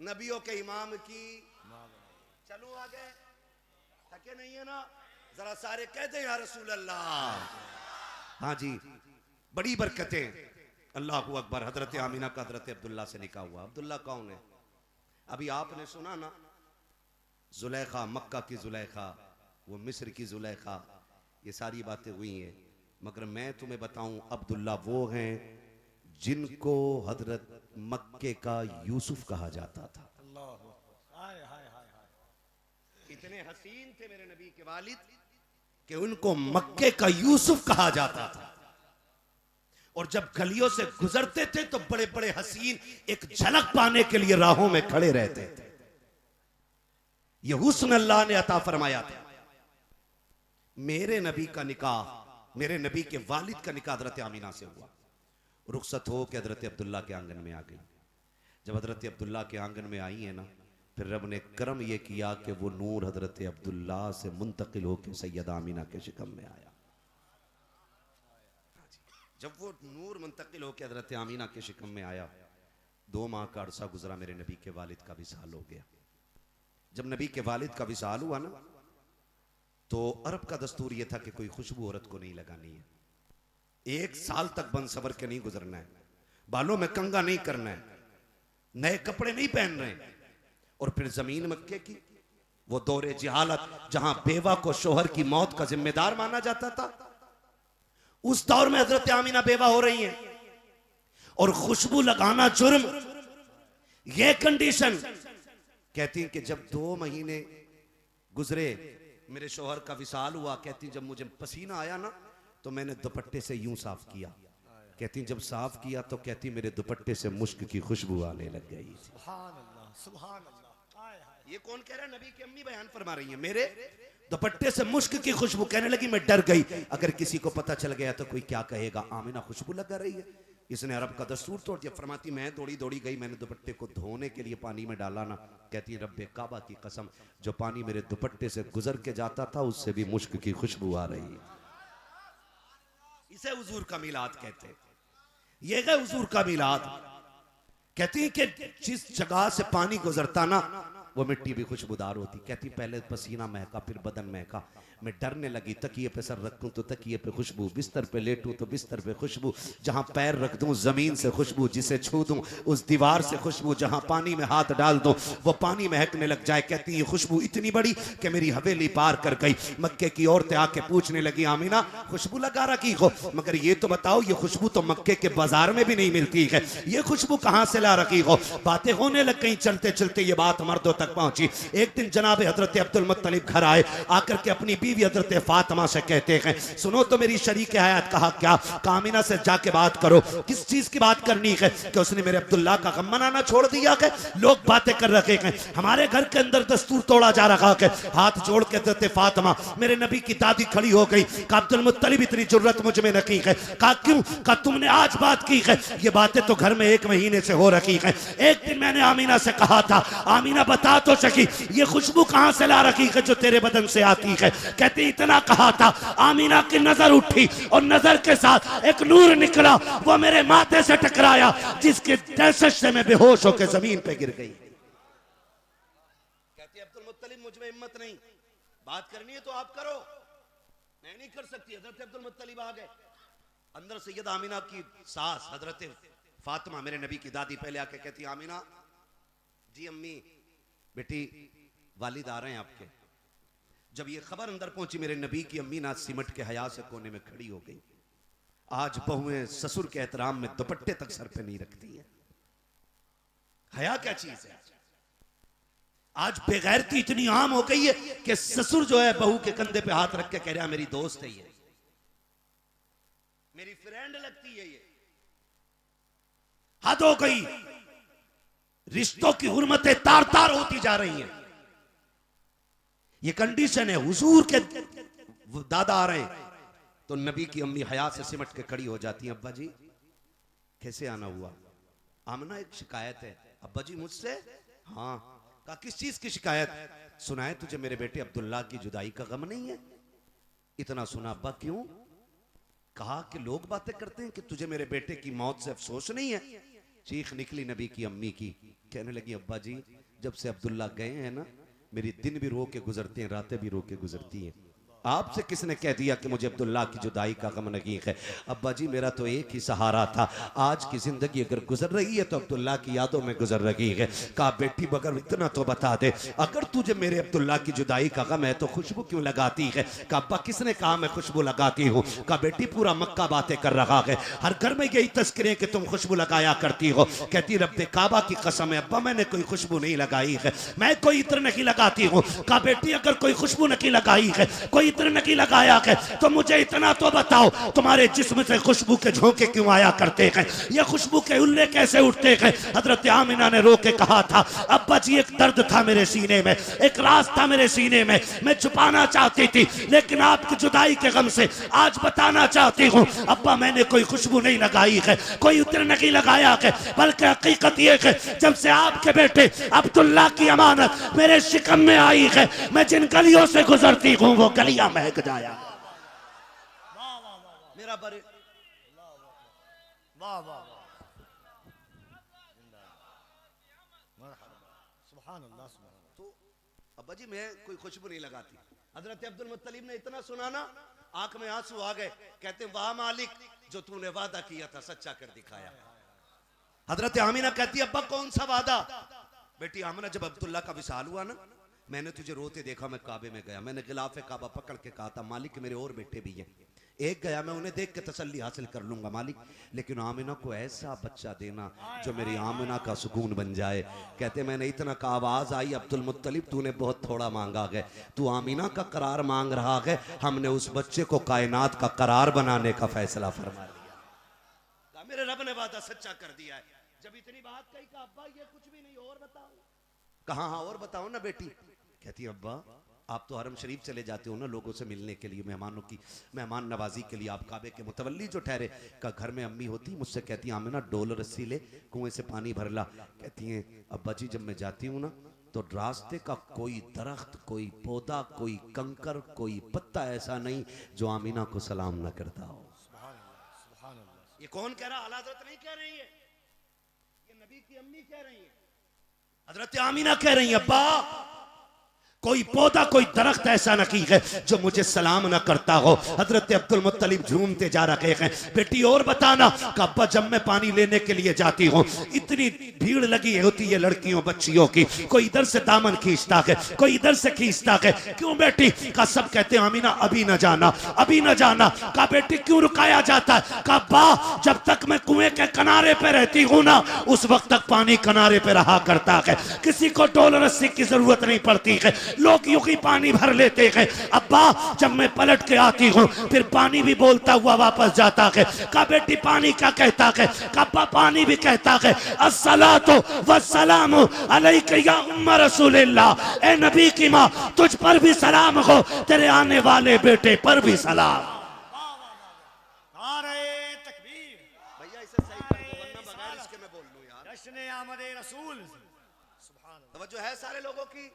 नबियों के इमाम की। चलो आगे, थके नहीं है ना, जरा सारे कहते हैं या रसूल अल्लाह। हाँ जी, बड़ी बरकतें। अल्लाह अकबर। हजरत आमीना का हजरत अब्दुल्ला से निकाह हुआ। अब्दुल्ला कौन है? अभी आपने सुना ना, जुलेखा, मक्का की जुलेखा, वो मिस्र की जुलेखा, ये सारी बातें हुई हैं। मगर मैं तुम्हें बताऊं, अब्दुल्ला वो हैं जिनको हजरत मक्के का यूसुफ कहा जाता था। इतने हसीन थे मेरे नबी के वालिद कि उनको मक्के का यूसुफ कहा जाता था। और जब गलियों से गुजरते थे तो बड़े बड़े हसीन एक झलक पाने के लिए राहों में खड़े रहते थे। यह हुस्न अल्लाह ने अता फरमाया था। मेरे नबी का निकाह, मेरे नबी के वालिद का निकाह हजरत आमीना से हुआ। रुखसत हो के हजरत अब्दुल्ला के आंगन में आ गई। जब हजरत अब्दुल्ला के आंगन में आई है ना, फिर रब ने करम यह किया कि वो नूर हजरत अब्दुल्ला से मुंतकिल होकर सैयदा आमीना के शिकम में आया। जब वो नूर मुंतकिल होकर हजरत आमीना के शिकम में आया, 2 माह का अरसा गुजरा, मेरे नबी के वालिद का विसाल हो गया। जब नबी के वालिद का विसाल हुआ ना, तो अरब का दस्तूर यह था कि कोई खुशबू औरत को नहीं लगानी है, 1 साल तक बन सबर के नहीं गुजरना है, बालों में कंगा नहीं करना है, नए कपड़े नहीं पहन रहे। और फिर जमीन मक्के की, वो दौरे जिहालत जहां बेवा को शोहर की मौत का जिम्मेदार माना जाता था, उस दौर में हजरत आमीना बेवा हो रही हैं और खुशबू लगाना जुर्म। ये कंडीशन कहती कि जब 2 महीने गुजरे, मेरे शोहर का विसाल हुआ, कहती जब मुझे पसीना आया ना तो मैंने दुपट्टे से यूं साफ किया। कहती जब साफ किया तो कहती मेरे दुपट्टे से मुश्क की खुशबू आने लग गई। सुभान अल्लाह, सुभान अल्लाह। हाय हाय। ये कौन कह रहा है? नबी की अम्मी बयान फरमा रही है, मेरे दुपट्टे से मुश्क की खुशबू। कहने लगी मैं डर गई, अगर किसी को पता चल गया तो कोई क्या कहेगा, आमिना खुशबू लगा रही है। इसने अरब का दस्तूर तोड़ दिया। फरमाती मैं दौड़ी दौड़ी गई, मैंने दुपट्टे को धोने के लिए पानी में डाला ना, कहती है रब्बे काबा की कसम, जो पानी मेरे दुपट्टे से गुजर के जाता था उससे भी मुश्क की खुशबू आ रही है। इसे हुजूर का मिलाद कहते, ये है हुजूर का मिलाद। कहती है कि जिस जगह से पानी गुजरता ना वो मिट्टी भी खुशबूदार होती। कहती पहले पसीना महका, फिर बदन महका, मैं डरने लगी, तकिए पे सर रखूं तो तकिए पे खुशबू, बिस्तर पे लेटूं तो बिस्तर पे खुशबू, जहां पैर रख दूं जमीन से खुशबू, जिसे छू दूं उस दीवार से खुशबू, जहां पानी में हाथ डाल दूं वो पानी महकने लग जाए। कहती ये खुशबू इतनी बड़ी कि मेरी हवेली पार कर गई। मक्के की औरतें आके पूछने लगी आमीना खुशबू लगा रखी हो, मगर ये तो बताओ ये खुशबू तो मक्के के बाजार में भी नहीं मिलती है, ये खुशबू कहां से ला रखी हो। बातें होने लग गई, चलते चलते ये बात मर्दों तक पहुंची। एक दिन जनाब हजरत अब्दुल मुत्तलिब घर आए, आकर के अपनी बीवी हजरत फातिमा से कहते हैं सुनो तो मेरी शरीक हयात। कहा क्या? आमीना से जाके बात करो। किस चीज की बात करनी है? कि उसने मेरे अब्दुल्ला का गम मनाना छोड़ दिया है, लोग बातें कर रखे हैं, हमारे घर के अंदर दस्तूर तोड़ा जा रहा है। हाथ जोड़ के हजरत फातिमा मेरे नबी की दादी खड़ी हो गई। कहा अब्दुल मुत्तलिब इतनी जुर्रत मुझ में नहीं है। कहा क्यों? कहा तुमने आज बात की है, ये बातें तो घर में 1 महीने से हो रखी है। एक दिन मैंने आमीना से कहा था आमीना बता तो सकी ये खुशबू कहां से ला रखी है जो तेरे बदन से आती है। कहती इतना कहा था, आमीना की नजर उठी और नजर के साथ एक नूर निकला, वो मेरे माथे से टकराया, जिसके दहशत से मैं बेहोश होकर जमीन पे गिर गई। कहती अब्दुल मुत्तलिब मुझ में हिम्मत नहीं, बात करनी है तो आप करो, मैं नहीं कर सकती। हजरत अब्दुल मुत्तलिब आ गए। अंदर सैयद आमीना की सास हजरत फातिमा मेरे नबी की दादी पहले आके कहती आमीना जी अम्मी बेटी वालिद आ रहे हैं आपके। जब ये खबर अंदर पहुंची मेरे नबी की अम्मी ना सिमट के हया से कोने में खड़ी हो गई। आज बहुएं ससुर के एहतराम में दुपट्टे तक सर पे नहीं रखती है। हया क्या चीज है? आज बेगैरती इतनी आम हो गई है कि ससुर जो है बहू के कंधे पे हाथ रख के कह रहा मेरी दोस्त है, ये मेरी फ्रेंड लगती है, ये हद हो गई। रिश्तों की हुर्मतें तार तार होती जा रही हैं। ये कंडीशन है। हुजूर के दादा आ रहे हैं तो नबी की अम्मी हया से सिमट के खड़ी हो जाती है। अब्बा जी कैसे आना हुआ? आमना एक शिकायत है। अब्बा जी मुझसे? हाँ। कहा किस चीज की शिकायत? सुना है तुझे मेरे बेटे अब्दुल्ला की जुदाई का गम नहीं है? इतना सुना। अब्बा क्यों? कहा कि लोग बातें करते हैं कि तुझे मेरे बेटे की मौत से अफसोस नहीं है। चीख निकली नबी की अम्मी की। कहने लगी अब्बा जी जब से अब्दुल्ला गए हैं ना मेरी दिन भी रो के गुजरते हैं, रातें भी रो के गुजरती हैं। आपसे किसने कह दिया कि मुझे अब्दुल्ला की जुदाई का गम नहीं है? अब्बा जी मेरा तो एक ही सहारा था, आज की जिंदगी अगर गुजर रही है तो अब्दुल्ला की यादों में गुजर रही है। कहा बेटी मगर इतना तो बता दे, अगर तुझे मेरे अब्दुल्ला की जुदाई का गम है तो खुशबू क्यों लगाती है? कहा अब्बा किसने कहा मैं खुशबू लगाती हूँ? कहा बेटी पूरा मक्का बातें कर रहा है, हर घर में यही तस्करे कि तुम खुशबू लगाया करती हो। कहती रब्बे काबा की कसम है अब्बा मैंने कोई खुशबू नहीं लगाई है, मैं कोई इत्र नहीं लगाती हूँ। कहा बेटी अगर कोई खुशबू नहीं लगाई है, कोई इत्र नहीं लगाया है, तो मुझे इतना तो बताओ तुम्हारे जिस्म से खुशबू के झोंके क्यों आया करते हैं? ये खुशबू के उल्ले कैसे उठते हैं? हजरत आमिना ने रो के कहा था अब्बा जी एक दर्द था मेरे सीने में, एक राज था मेरे सीने में, मैं छुपाना चाहती थी लेकिन आपकी जुदाई के गम से आज बताना चाहती हूँ। अब्बा मैंने कोई खुशबू नहीं लगाई है, कोई उतर नहीं लगाया है, बल्कि हकीकत ये है जब से आपके बेटे अब्दुल्ला की अमानत मेरे शिकम में आई है, मैं जिन गलियों से गुजरती हूँ वो गलियां महक जाया। मेरा बड़े वाह वाह सुभान अल्लाह। तो अब्बा जी मैं कोई खुशबू नहीं लगाती। हजरत अब्दुल मुत्तलिब ने इतना सुना ना आंख में आंसू आ गए। कहते वाह मालिक जो तूने वादा किया था सच्चा कर दिखाया। हजरत आमिना कहती अब्बा कौन सा वादा? बेटी आमिना जब अब्दुल्ला का विसाल हुआ ना मैंने तुझे रोते देखा, मैं काबे में गया, मैंने गिलाफे काबा पकड़ के कहा था मालिक मेरे और बेटे भी हैं, एक गया मैं उन्हें देख के तसल्ली हासिल कर लूंगा मालिक, लेकिन आमिना को ऐसा बच्चा देना जो मेरी आमिना का सुकून बन जाए। कहते मैंने इतना का आवाज आई अब्दुल मुत्तलिब तूने बहुत थोड़ा मांगा है, तू आमिना का करार मांग रहा है, हमने उस बच्चे को कायनात का करार बनाने का फैसला फरमा लिया। मेरे रब ने वादा सच्चा कर दिया है। जब इतनी बात कही का अब्बा ये कुछ भी नहीं और बताओ, कहा हाँ और बताओ ना बेटी। कहती अब्बा आप तो हरम शरीफ चले जाते हो ना लोगों से मिलने के लिए, मेहमानों की मेहमान नवाजी के लिए, आप काबे के मुतवल्ली जो ठहरे, का घर में अम्मी होती मुझसे कहती आमिना डोल रस्सी ले कुएं से पानी भर ला। कहती हैं अब्बा जी जब मैं जाती हूँ ना तो रास्ते का कोई दरख्त, कोई पौधा, कोई कंकर, कोई पत्ता ऐसा नहीं जो आमिना को सलाम न करता हो। ये कौन कह रहा? आला हज़रत नहीं कह रही है, ये नबी की अम्मी कह रही है, हजरत आमिना कह रही है अब्बा कोई पौधा कोई दरख्त ऐसा न की है जो मुझे सलाम न करता हो। हजरत अब्दुल मुत्तलिब झूमते जा रहे हैं, बेटी और बताना कि अब्बा जब मैं पानी लेने के लिए जाती हूँ इतनी भीड़ लगी होती है लड़कियों बच्चियों की, कोई इधर से दामन खींचता है कोई इधर से खींचता है, क्यों बेटी? का सब कहते हैं आमिना अभी न जाना अभी न जाना। का बेटी क्यों रुकाया जाता है? का अब्बा जब तक मैं कुएं के किनारे पे रहती हूँ ना उस वक्त तक पानी किनारे पे रहा करता है, किसी को डोल रस्सी की जरूरत नहीं पड़ती है, लोग यूं ही पानी भर लेते हैं। अब्बा जब मैं पलट के आती हूँ फिर पानी भी बोलता हुआ वापस जाता है। का बेटी पानी क्या कहता है? का अब्बा पानी भी कहता है अस्सलातु वस्सलामु अलैका या उम्म रसूलिल्लाह, ए नबी की माँ तुझ पर भी सलाम हो, तेरे आने वाले बेटे पर भी सलाम। भैया इसे सही कर दो वरना बगैर इसके मैं बोल लूं यार। जश्न आमदे रसूल तवज्जो है सारे लोगों की?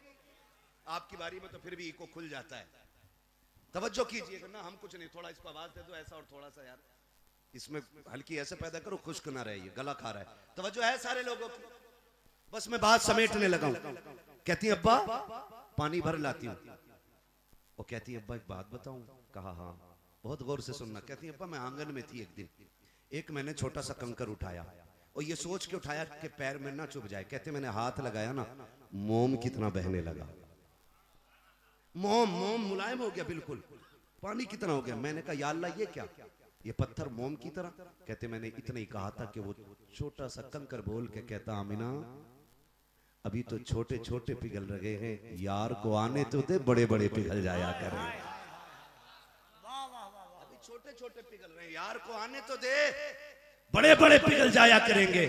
आपकी बारी में तो फिर भी इको खुल जाता है, तवज्जो कीजिएगा ना। हम कुछ नहीं, थोड़ा इसको आवाज दे दो ऐसा और थोड़ा सा यार इसमें हल्की ऐसे पैदा करो खुश्क ना रहे, गला खा रहा है। तवज्जो है सारे लोगों की? बस मैं बात समेटने लगा हूं। कहती है अब्बा पानी भर लाती हूँ। वो कहती है अब्बा एक बात बताऊं? कहा हाँ बहुत गौर से सुनना। कहती है अब्बा मैं आंगन में थी एक दिन, एक मैंने छोटा सा कंकर उठाया और ये सोच के उठाया कि पैर में ना चुभ जाए। कहते मैंने हाथ लगाया ना मोम कितना बहने लगा, मोम मोम मुलायम हो गया बिल्कुल, पानी कितना हो गया। मैंने कहा या अल्लाह ये क्या, ये पत्थर मोम की तरह? कहते मैंने इतना ही कहा था कि वो छोटा सा कंकर बोल के कहता आमिना अभी तो छोटे छोटे पिघल रहे हैं, यार को आने तो दे बड़े बड़े पिघल जाया करें। अभी छोटे छोटे पिघल रहे हैं, यार को आने तो दे बड़े बड़े पिघल जाया करेंगे।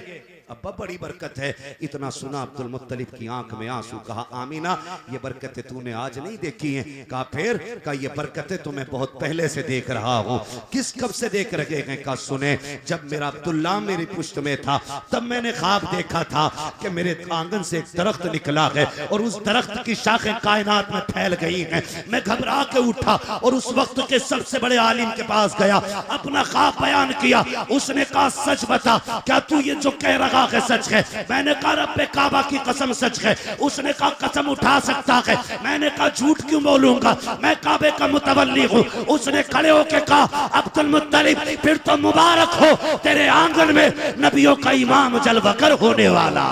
अब्बा बड़ी बरकत है। इतना सुना अब्दुल मुत्तलिब की आंख में आंसू। कहा आमीना ये बरकतें तूने आज नहीं देखी हैं? कहा फिर? कहा ये बरकतें तो मैं बहुत पहले से देख रहा हूँ। किस कब से देख रहे हैं? कहा सुने जब मेरा अब्दुल्ला मेरी पुश्त में था तब मैंने ख्वाब देखा था कि मेरे आंगन से एक दरख्त निकला है और उस दरख्त की शाखें कायनात में फैल गई हैं। मैं घबरा के उठा और उस वक्त के सबसे बड़े आलिम के पास गया, अपना ख्वाब बयान किया। उसने कहा सच बता क्या तू ये जो कह रहा है सच है? मैंने कहा रब्बे काबा की कसम सच है। उसने कहा कसम उठा सकता है? मैंने कहा झूठ क्यों बोलूंगा, मैं काबे का मुतवल्ली हूँ। उसने खड़े होकर कहा अब्दुल मुत्तलिब फिर तो मुबारक हो, तेरे आंगन में नबियों का इमाम जलवकर होने वाला।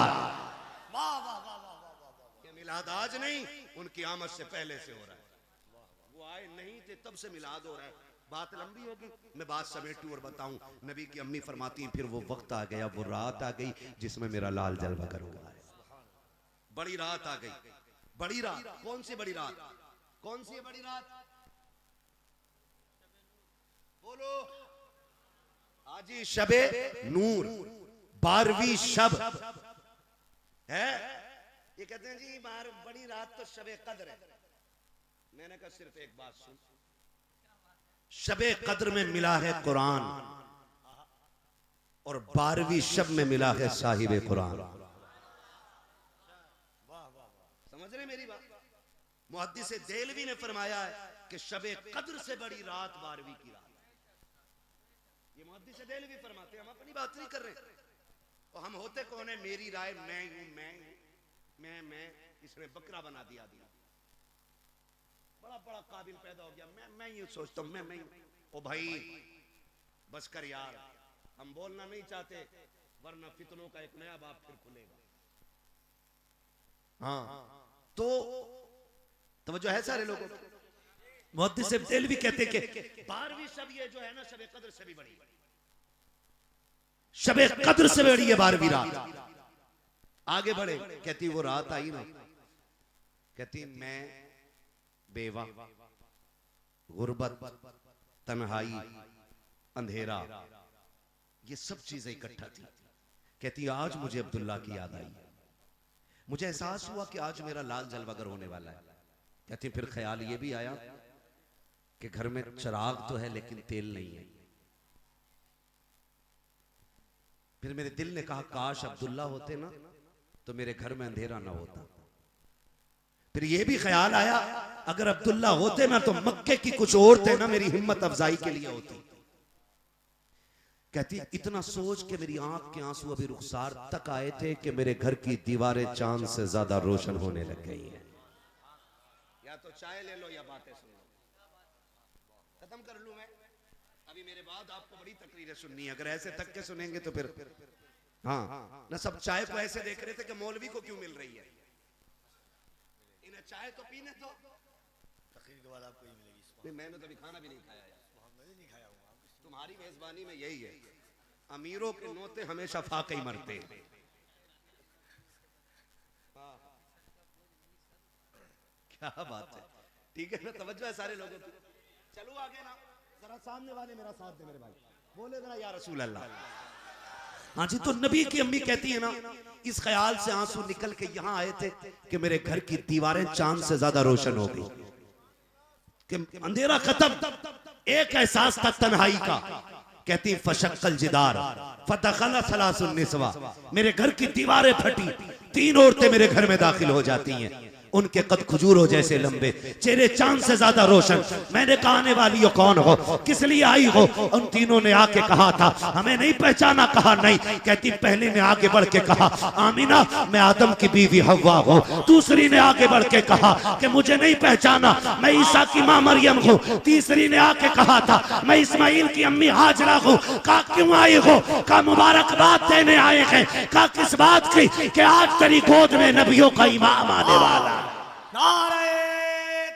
ये मिलाद आज नहीं उनकी आमद से पहले से हो रहा है। वो आए नहीं थे तब से मिलाद हो रहा है। बात लंबी होगी, मैं बात समेटूं और बताऊं। नबी की अम्मी फरमाती फिर वो वक्त आ गया, वो रात आ गई जिसमें मेरा लाल जलवा करूंगा। बड़ी रात आ गई। बड़ी रात कौन सी बड़ी रात? कौन सी बड़ी रात बोलो? आज शबे नूर 12वीं शब है। ये कहते हैं जी बड़ी रात तो शबे कद्र है। मैंने कहा सिर्फ एक बात सुन, शबे कद्र में मिला है कुरान और 12वीं शब में मिला है साहिबे कुरान। समझ रहे मेरी बात? मुहद्दिस देलवी ने फरमाया है कि शबे कद्र से बड़ी रात 12वीं की रात। ये मुहद्दिस देलवी फरमाते हैं, हम अपनी बात नहीं कर रहे। और हम होते कौन है? मेरी राय मैं हूं, मैं इसने बकरा बना दिया। बड़ा बड़ा काबिल पैदा हो गया, मैं यूं सोचता हूं मैं ओ भाई बस कर यार, हम बोलना नहीं चाहते वरना फितनों का एक नया बाब फिर खुलेगा। हाँ तो तवज्जो है सारे लोगों को? मुहद्दिस इब्न देलवी कहते कि 12वीं शब ये जो है ना शब कद्र से भी बड़ी, शब कद्र से बड़ी है 12वीं रात। आगे बढ़े, कहती वो रात आई ना, कहती मैं बेवा, गुर्बत, तन्हाई, अंधेरा, ये सब चीजें इकट्ठा थी। कहती आज मुझे अब्दुल्ला की याद आई, मुझे एहसास हुआ कि आज मेरा लाल जलवागर होने वाला है। कहती फिर ख्याल ये भी आया कि घर में चिराग तो है लेकिन तेल नहीं है। फिर मेरे दिल ने कहा काश अब्दुल्ला होते ना तो मेरे घर में अंधेरा ना होता। फिर ये भी ख्याल आया अगर अब्दुल्ला होते ना तो मक्के की कुछ औरतें ना मेरी हिम्मत अफजाई के लिए होती। कहती इतना सोच के मेरी आंख के आंसू अभी रुखसार तक आए थे कि मेरे घर की दीवारें चांद से ज्यादा रोशन होने लग गई हैं। या तो चाय ले लो या बातें सुन लो। खत्म कर लूं मैं, अभी मेरे बाद आपको बड़ी तकरीरें सुननी है। अगर ऐसे तक के सुनेंगे तो फिर हाँ ना, सब चाय को ऐसे देख रहे थे कि मौलवी को क्यों मिल रही है, इन्हें चाय तो पीने दो। तकरीर के बाद आपको ही मिलेगी। नहीं मैंने तो अभी खाना भी नहीं खाया यार, नहीं खाया हूँ। तुम्हारी मेजबानी में यही है, अमीरों के नोते हमेशा फाके ही मरते हैं। क्या बात है, ठीक है ना, तवज्जो है सारे लोगों की। चलो आगे ना, जरा सामने वाले मेरा साथ दे मेरे भाई, बोले जरा या रसूल अल्लाह। हाँ जी, तो नबी की अम्मी कहती है ना, इस ख्याल से आंसू निकल के यहां आए थे कि मेरे घर की दीवारें चांद से ज्यादा रोशन हो गई, कि अंधेरा खत्म, एक एहसास था तन्हाई का। कहती फशक्कल जिदार फदखला सलासुन निसवा, मेरे घर की दीवारें फटी, 3 औरतें मेरे घर में दाखिल हो जाती हैं, उनके कद खजूरों जैसे लंबे, चेहरे चांद से ज्यादा रोशन। मैंने कहा आने वाली हो कौन हो, किस लिए आई हो? उन तीनों ने आके कहा था हमें नहीं पहचाना। कहा नहीं। कहती पहले ने आगे बढ़ के कहा आमीना मैं आदम की बीवी हव्वा हूँ। दूसरी ने आगे बढ़ के कहा कि मुझे नहीं पहचाना, मैं ईसा की मां मरियम हूँ। तीसरी ने आके कहा था मैं इस्माइल की अम्मी हाजरा हूँ। कहा क्यों आई हो? कहा मुबारकबाद देने आए हैं। कहा किस बात की? कि आज तेरी गोद में नबियों का इमाम आने वाला। नारे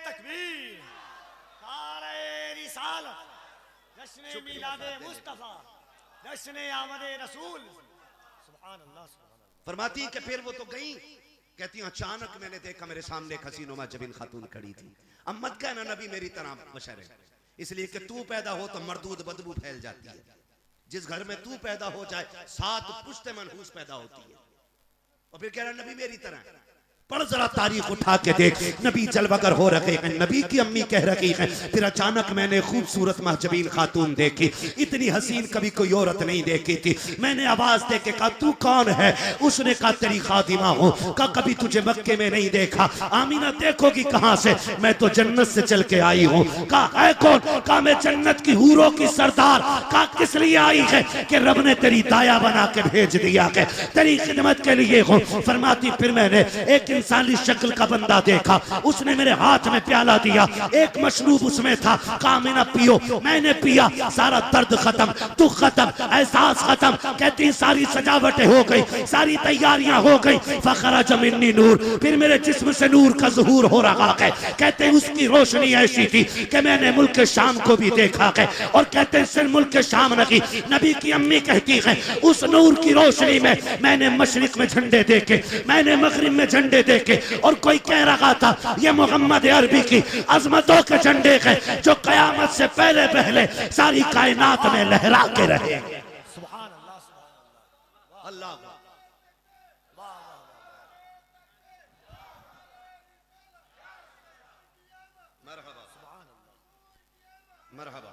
तकबीर, नारे रिसालत, जश्न मिलादे मुस्तफा, जश्न आमदे रसूल। सुभान अल्लाह, सुभान अल्लाह। फरमाती कि फिर वो तो गई। कहती अचानक मैंने देखा मेरे सामने एक हसीनुमा जबीन खातून खड़ी थी। अब मत कहना नबी मेरी तरह बशर है, इसलिए कि तू पैदा हो तो मरदूद बदबू फैल जाती है। जिस घर में तू पैदा हो जाए 7 पुश्ते मनहूस पैदा होती है। और फिर कह रहा नबी मेरी तरह। पढ़ जरा तारीख उठा के देख, नबी जलवागर हो रखे हैं, नबी की अम्मी कह रही है। फिर अचानक मैंने खूबसूरत महजबीन खातून देखी, इतनी हसीन कभी कोई औरत नहीं देखी थी। मैंने आवाज दे के कहा तू कौन है? उसने कहा तेरी खादिमा हूँ। कहा कभी तुझे मक्के में नहीं देखा। आमीना देखोगी कहाँ से? मैं तो जन्नत से चल के आई हूँ। कहा है कौन? कहा मैं जन्नत की हूरों की सरदार। कहा किस लिए आई है? कि रब ने तेरी दाया बना के भेज दिया है, तेरी खिदमत के लिए हूँ। फरमाती फिर मैंने एक इंसानी शक्ल का बंदा देखा, उसने मेरे हाथ में प्याला दिया, एक मशरूब उसमें था। कहा मैं ना पियो। मैंने पिया, सारा दर्द खत्म, दुख खत्म, एहसास खत्म। कहती सारी सजावटें हो गई, सारी तैयारियां हो गई। फखरज मिन्नी नूर, फिर मेरे जिस्म से नूर का ज़ुहूर हो रहा है। कहते उसकी रोशनी ऐसी थी कि मैंने मुल्क शाम को भी देखा है। और कहते सिर्फ मुल्क शाम नहीं, नबी की अम्मी कहती है उस नूर की रोशनी में मैंने मशरिक में झंडे देखे, मैंने मगरिब में झंडे देखे। और कोई कह रहा था ये मोहम्मद अरबी की अजमतों के झंडे हैं जो कयामत से पहले पहले सारी कायनात में लहरा के रहे। सुभान अल्लाह, सुभान अल्लाह मरहबा, सुभान अल्लाह, मरहबा।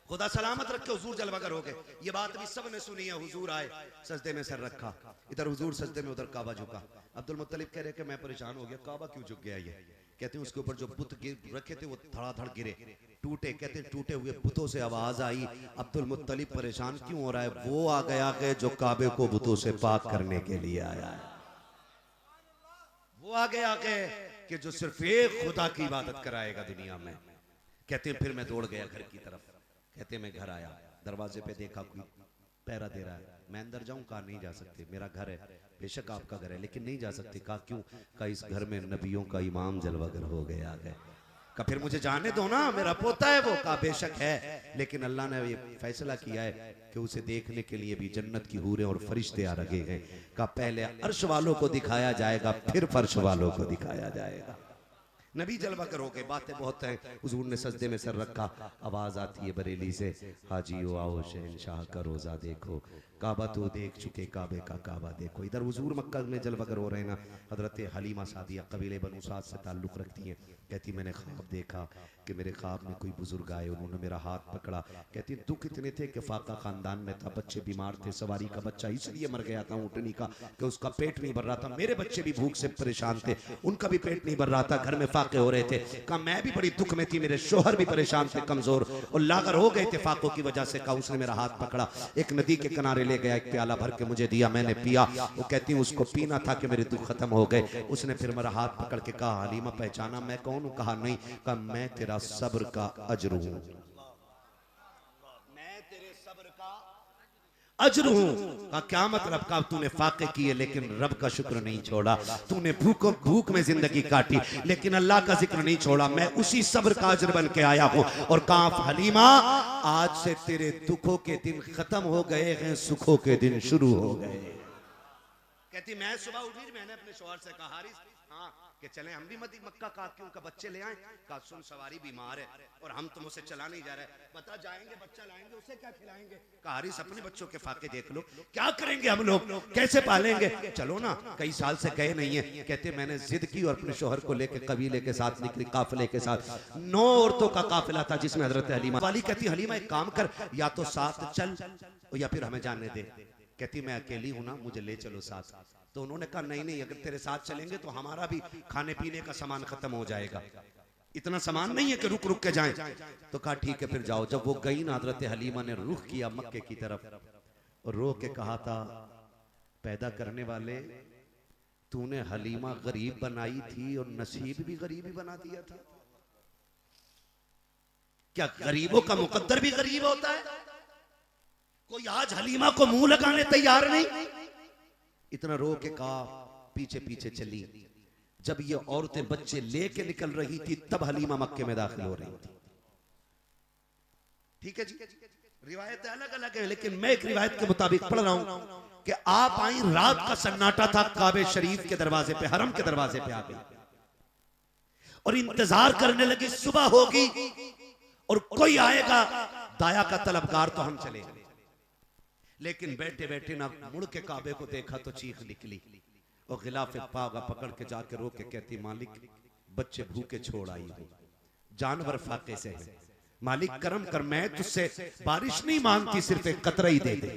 खुदा सलामत रखे, हुजूर जलवागर हो गए। ये बात भी सब ने सुनी है। हुजूर आए, सजदे में सर रखा, इधर हुजूर सजदे में, उधर काबा झुका। अब्दुल मुत्तलिब कह रहे कि मैं परेशान हो गया, काबा क्यों झुक गया ये? कहते हैं उसके ऊपर जो बुत रखे थे वो धड़ाधड़ गिरे, टूटे। कहते हैं टूटे हुए बुतों से आवाज आई। अब्दुल मुत्तलिब परेशान क्यों हो रहा है? वो आ गया कि जो काबे को बुतों से पाक करने के लिए आया है। वो आ गया कि जो सिर्फ एक खुदा की इबादत कराएगा दुनिया में। कहते हैं फिर मैं दौड़ गया घर की तरफ। कहते मैं घर आया, दरवाजे पे देखा कोई पहरा दे रहा है, मैं अंदर जाऊं? कहा नहीं जा सकते, मेरा घर है। बेशक आपका घर है लेकिन नहीं जा सकते। कहा क्यों? कहा इस घर में नबियों का इमाम जलवागर हो गया है। कहा फिर मुझे जाने दो ना, मेरा पोता है वो। कहा बेशक है, लेकिन अल्लाह ने ये फैसला किया है कि उसे देखने के लिए भी जन्नत की हूरें और फरिश्ते आ रखे हैं। कहा पहले अर्श वालों को दिखाया जाएगा, फिर फर्श वालों को दिखाया जाएगा। नबी जलवा कर हो गए। बातें बहुत हैं। हुजूर ने सजदे में सर रखा, आवाज आती है बरेली से, हाजियो आओ शहनशाह का रोजा देखो, काबा तो देख चुके, काबे का काबा देखो। इधर हुजूर मक्का में जलवा कर हो रहे हैं ना। हजरत हलीमा सादिया कबीले बनु साद से ताल्लुक रखती हैं। कहती मैंने ख्वाब देखा कि मेरे ख्वाब में कोई बुजुर्ग आए, उन्होंने मेरा हाथ पकड़ा। कहती दुख इतने थे कि फाका खानदान में था, बच्चे बीमार थे, सवारी का बच्चा इसलिए मर गया था ऊँटनी का कि उसका पेट नहीं भर रहा था, मेरे बच्चे भी भूख से परेशान थे, उनका भी पेट नहीं भर रहा था, घर में फाके हो रहे थे। कहा मैं भी बड़ी दुख में थी, मेरे शोहर भी परेशान थे, कमजोर और लागर हो गए थे फाकों की वजह से। कहा उसने मेरा हाथ पकड़ा, एक नदी के किनारे ले गया, एक प्याला भर के मुझे दिया, मैंने पिया। वो कहती उसको पीना था कि मेरे दुख खत्म हो गए। उसने फिर मेरा हाथ पकड़ के कहा हलीमा पहचाना मैं कौन हूं? कहा नहीं। कहा मैं तेरा सब्र का अजर हूं, मैं तेरे सब्र का अजर हूं। कहा क्या मतलब? कहा तूने फाके किए लेकिन रब का शुक्र नहीं छोड़ा, तूने भूख में जिंदगी काटी लेकिन अल्लाह का जिक्र नहीं छोड़ा, मैं उसी सब्र का अजर बन के आया हूं। और कहा हलीमा आज से तेरे दुखों के दिन खत्म हो गए हैं, सुखों के दिन शुरू हो गए। कहती मैं सुबह उठी, मैंने अपने शौहर से कहा हारिस हाँ कि चले हम भी मक्का का क्यों का बच्चे ले आए। कहा सुन सवारी बीमार है और हम तुम उसे चला नहीं जा रहे, बता जाएंगे बच्चा लाएंगे, उसे क्या खिलाएंगे? कहा हारिस अपने बच्चों के फाके देख लो, क्या करेंगे हम लोग, कैसे पालेंगे? चलो ना, कई साल से गए नहीं है। कहते मैंने जिद की और अपने शौहर को लेकर कबीले के साथ निकली, काफिले के साथ 9 औरतों का काफिला था जिसमें हजरत हलीमा वाली। कहती हलीमा एक काम कर, या तो साथ चल या फिर हमें जाने दे। कहती मैं अकेली हूं ना, मुझे ले चलो साथ। तो उन्होंने कहा नहीं नहीं, अगर तेरे साथ चलेंगे तो हमारा भी खाने पीने का सामान खत्म हो जाएगा, इतना सामान नहीं है कि रुक रुक के जाएं। तो कहा ठीक है फिर जाओ। जब वो गई ना, हजरत हलीमा ने रुख किया मक्के की तरफ और रो के कहा था पैदा करने वाले तूने हलीमा गरीब बनाई थी और नसीब भी गरीब ही बना दिया था। क्या गरीबों का मुकद्दर भी गरीब होता है? कोई आज हलीमा को मुंह लगाने तैयार नहीं। इतना रो के कहा, पीछे पीछे चली। जब ये औरतें बच्चे लेके निकल रही थी तब हलीमा मक्के में दाखिल हो रही थी। ठीक है जी, रिवायतें अलग अलग है लेकिन मैं एक रिवायत के मुताबिक पढ़ रहा हूं कि आप आई, रात का सन्नाटा था, काबे शरीफ के दरवाजे पे, हरम के दरवाजे पे आ गई और इंतजार करने लगी सुबह होगी और कोई आएगा, दाया का तलबगार तो हम चले। लेकिन बैठे बैठे ना मुड़ के काबे को देखा तो चीख निकली और गिलाफे पागा पकड़ के जाके रो के कहती मालिक बच्चे भूखे छोड़ आई हूं, जानवर फाके से है, मालिक करम कर, मैं तुझसे बारिश नहीं मांगती, सिर्फ एक कतरा ही दे दे,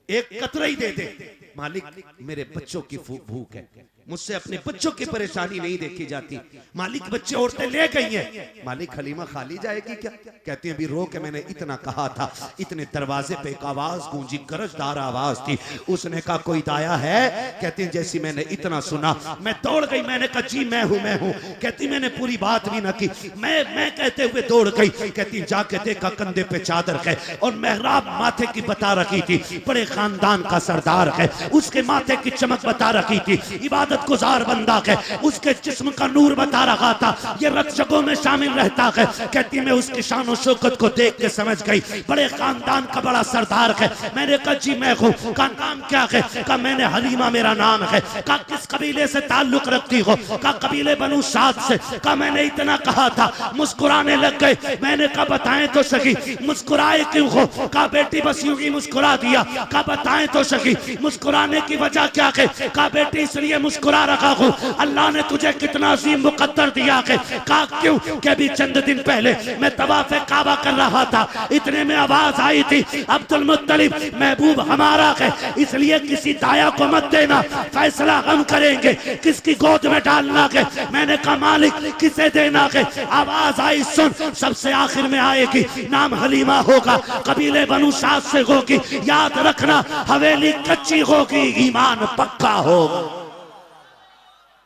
एक कतरा ही दे दे। मालिक मेरे बच्चों की भूख है, मुझसे अपने बच्चों की परेशानी नहीं देखी जाती। मालिक बच्चे औरतें ले गई हैं, मालिक हलीमा खाली जाएगी क्या? कहती हैं अभी रो के मैंने इतना कहा था, इतने दरवाजे पे एक आवाज गूंजी, गरजदार आवाज थी। उसने कहा कोई दाया है? कहती हैं जैसी मैंने इतना सुना मैं दौड़ गई, मैंने कहा जी मैं हूं मैं हूं। कहती मैंने पूरी बात भी ना की, मैं कहते हुए दौड़ गई। कहती जाके देखा कंधे पे चादर है और मेहराब माथे की बता रखी थी, बड़े खानदान का सरदार है, उसके माथे की चमक बता रखी थी, इबादत गुजार बंदा है, उसके जिस्म का नूर बता रहा था, ये रक्षकों में शामिल रहता है। कहती मैं उसकी शान और शौकत को देख के समझ गई, बड़े खानदान का बड़ा सरदार है। मैंने कहा जी मैं हूं। का नाम क्या है? कहा मैंने हलीमा मेरा नाम है। कहा किस कबीले से ताल्लुक रखती हो? कहा कबीले बनु साद से। कहा मैंने इतना कहा था, मुस्कुराने लग गए। मैंने कहा बताएं तो सही मुस्कुराए क्यों हो? कहा बेटी बस यूं ही मुस्कुरा दिया। कहा बताएं तो सही मुस्कुराने की वजह क्या है? कहा बेटी इसलिए मुस्कुरा रखा हूं, अल्लाह ने तुझे कितना अजीम मुकद्दर दिया है। कहा क्यों? कि अभी चंद दिन पहले मैं तवाफ काबा कर रहा था, इतने में आवाज आई थी अब्दुल मुत्तलिब महबूब हमारा है, इसलिए किसी दाया को मत देना, फैसला हम करेंगे किसकी गोद में डालना है। मैंने कहा मालिक किसे देना है? आवाज आई सुन, सबसे आखिर में आएगी, नाम हलीमा होगा, कबीले बनु साद से होगी, याद रखना हवेली कच्ची होगी, ईमान पक्का होगा।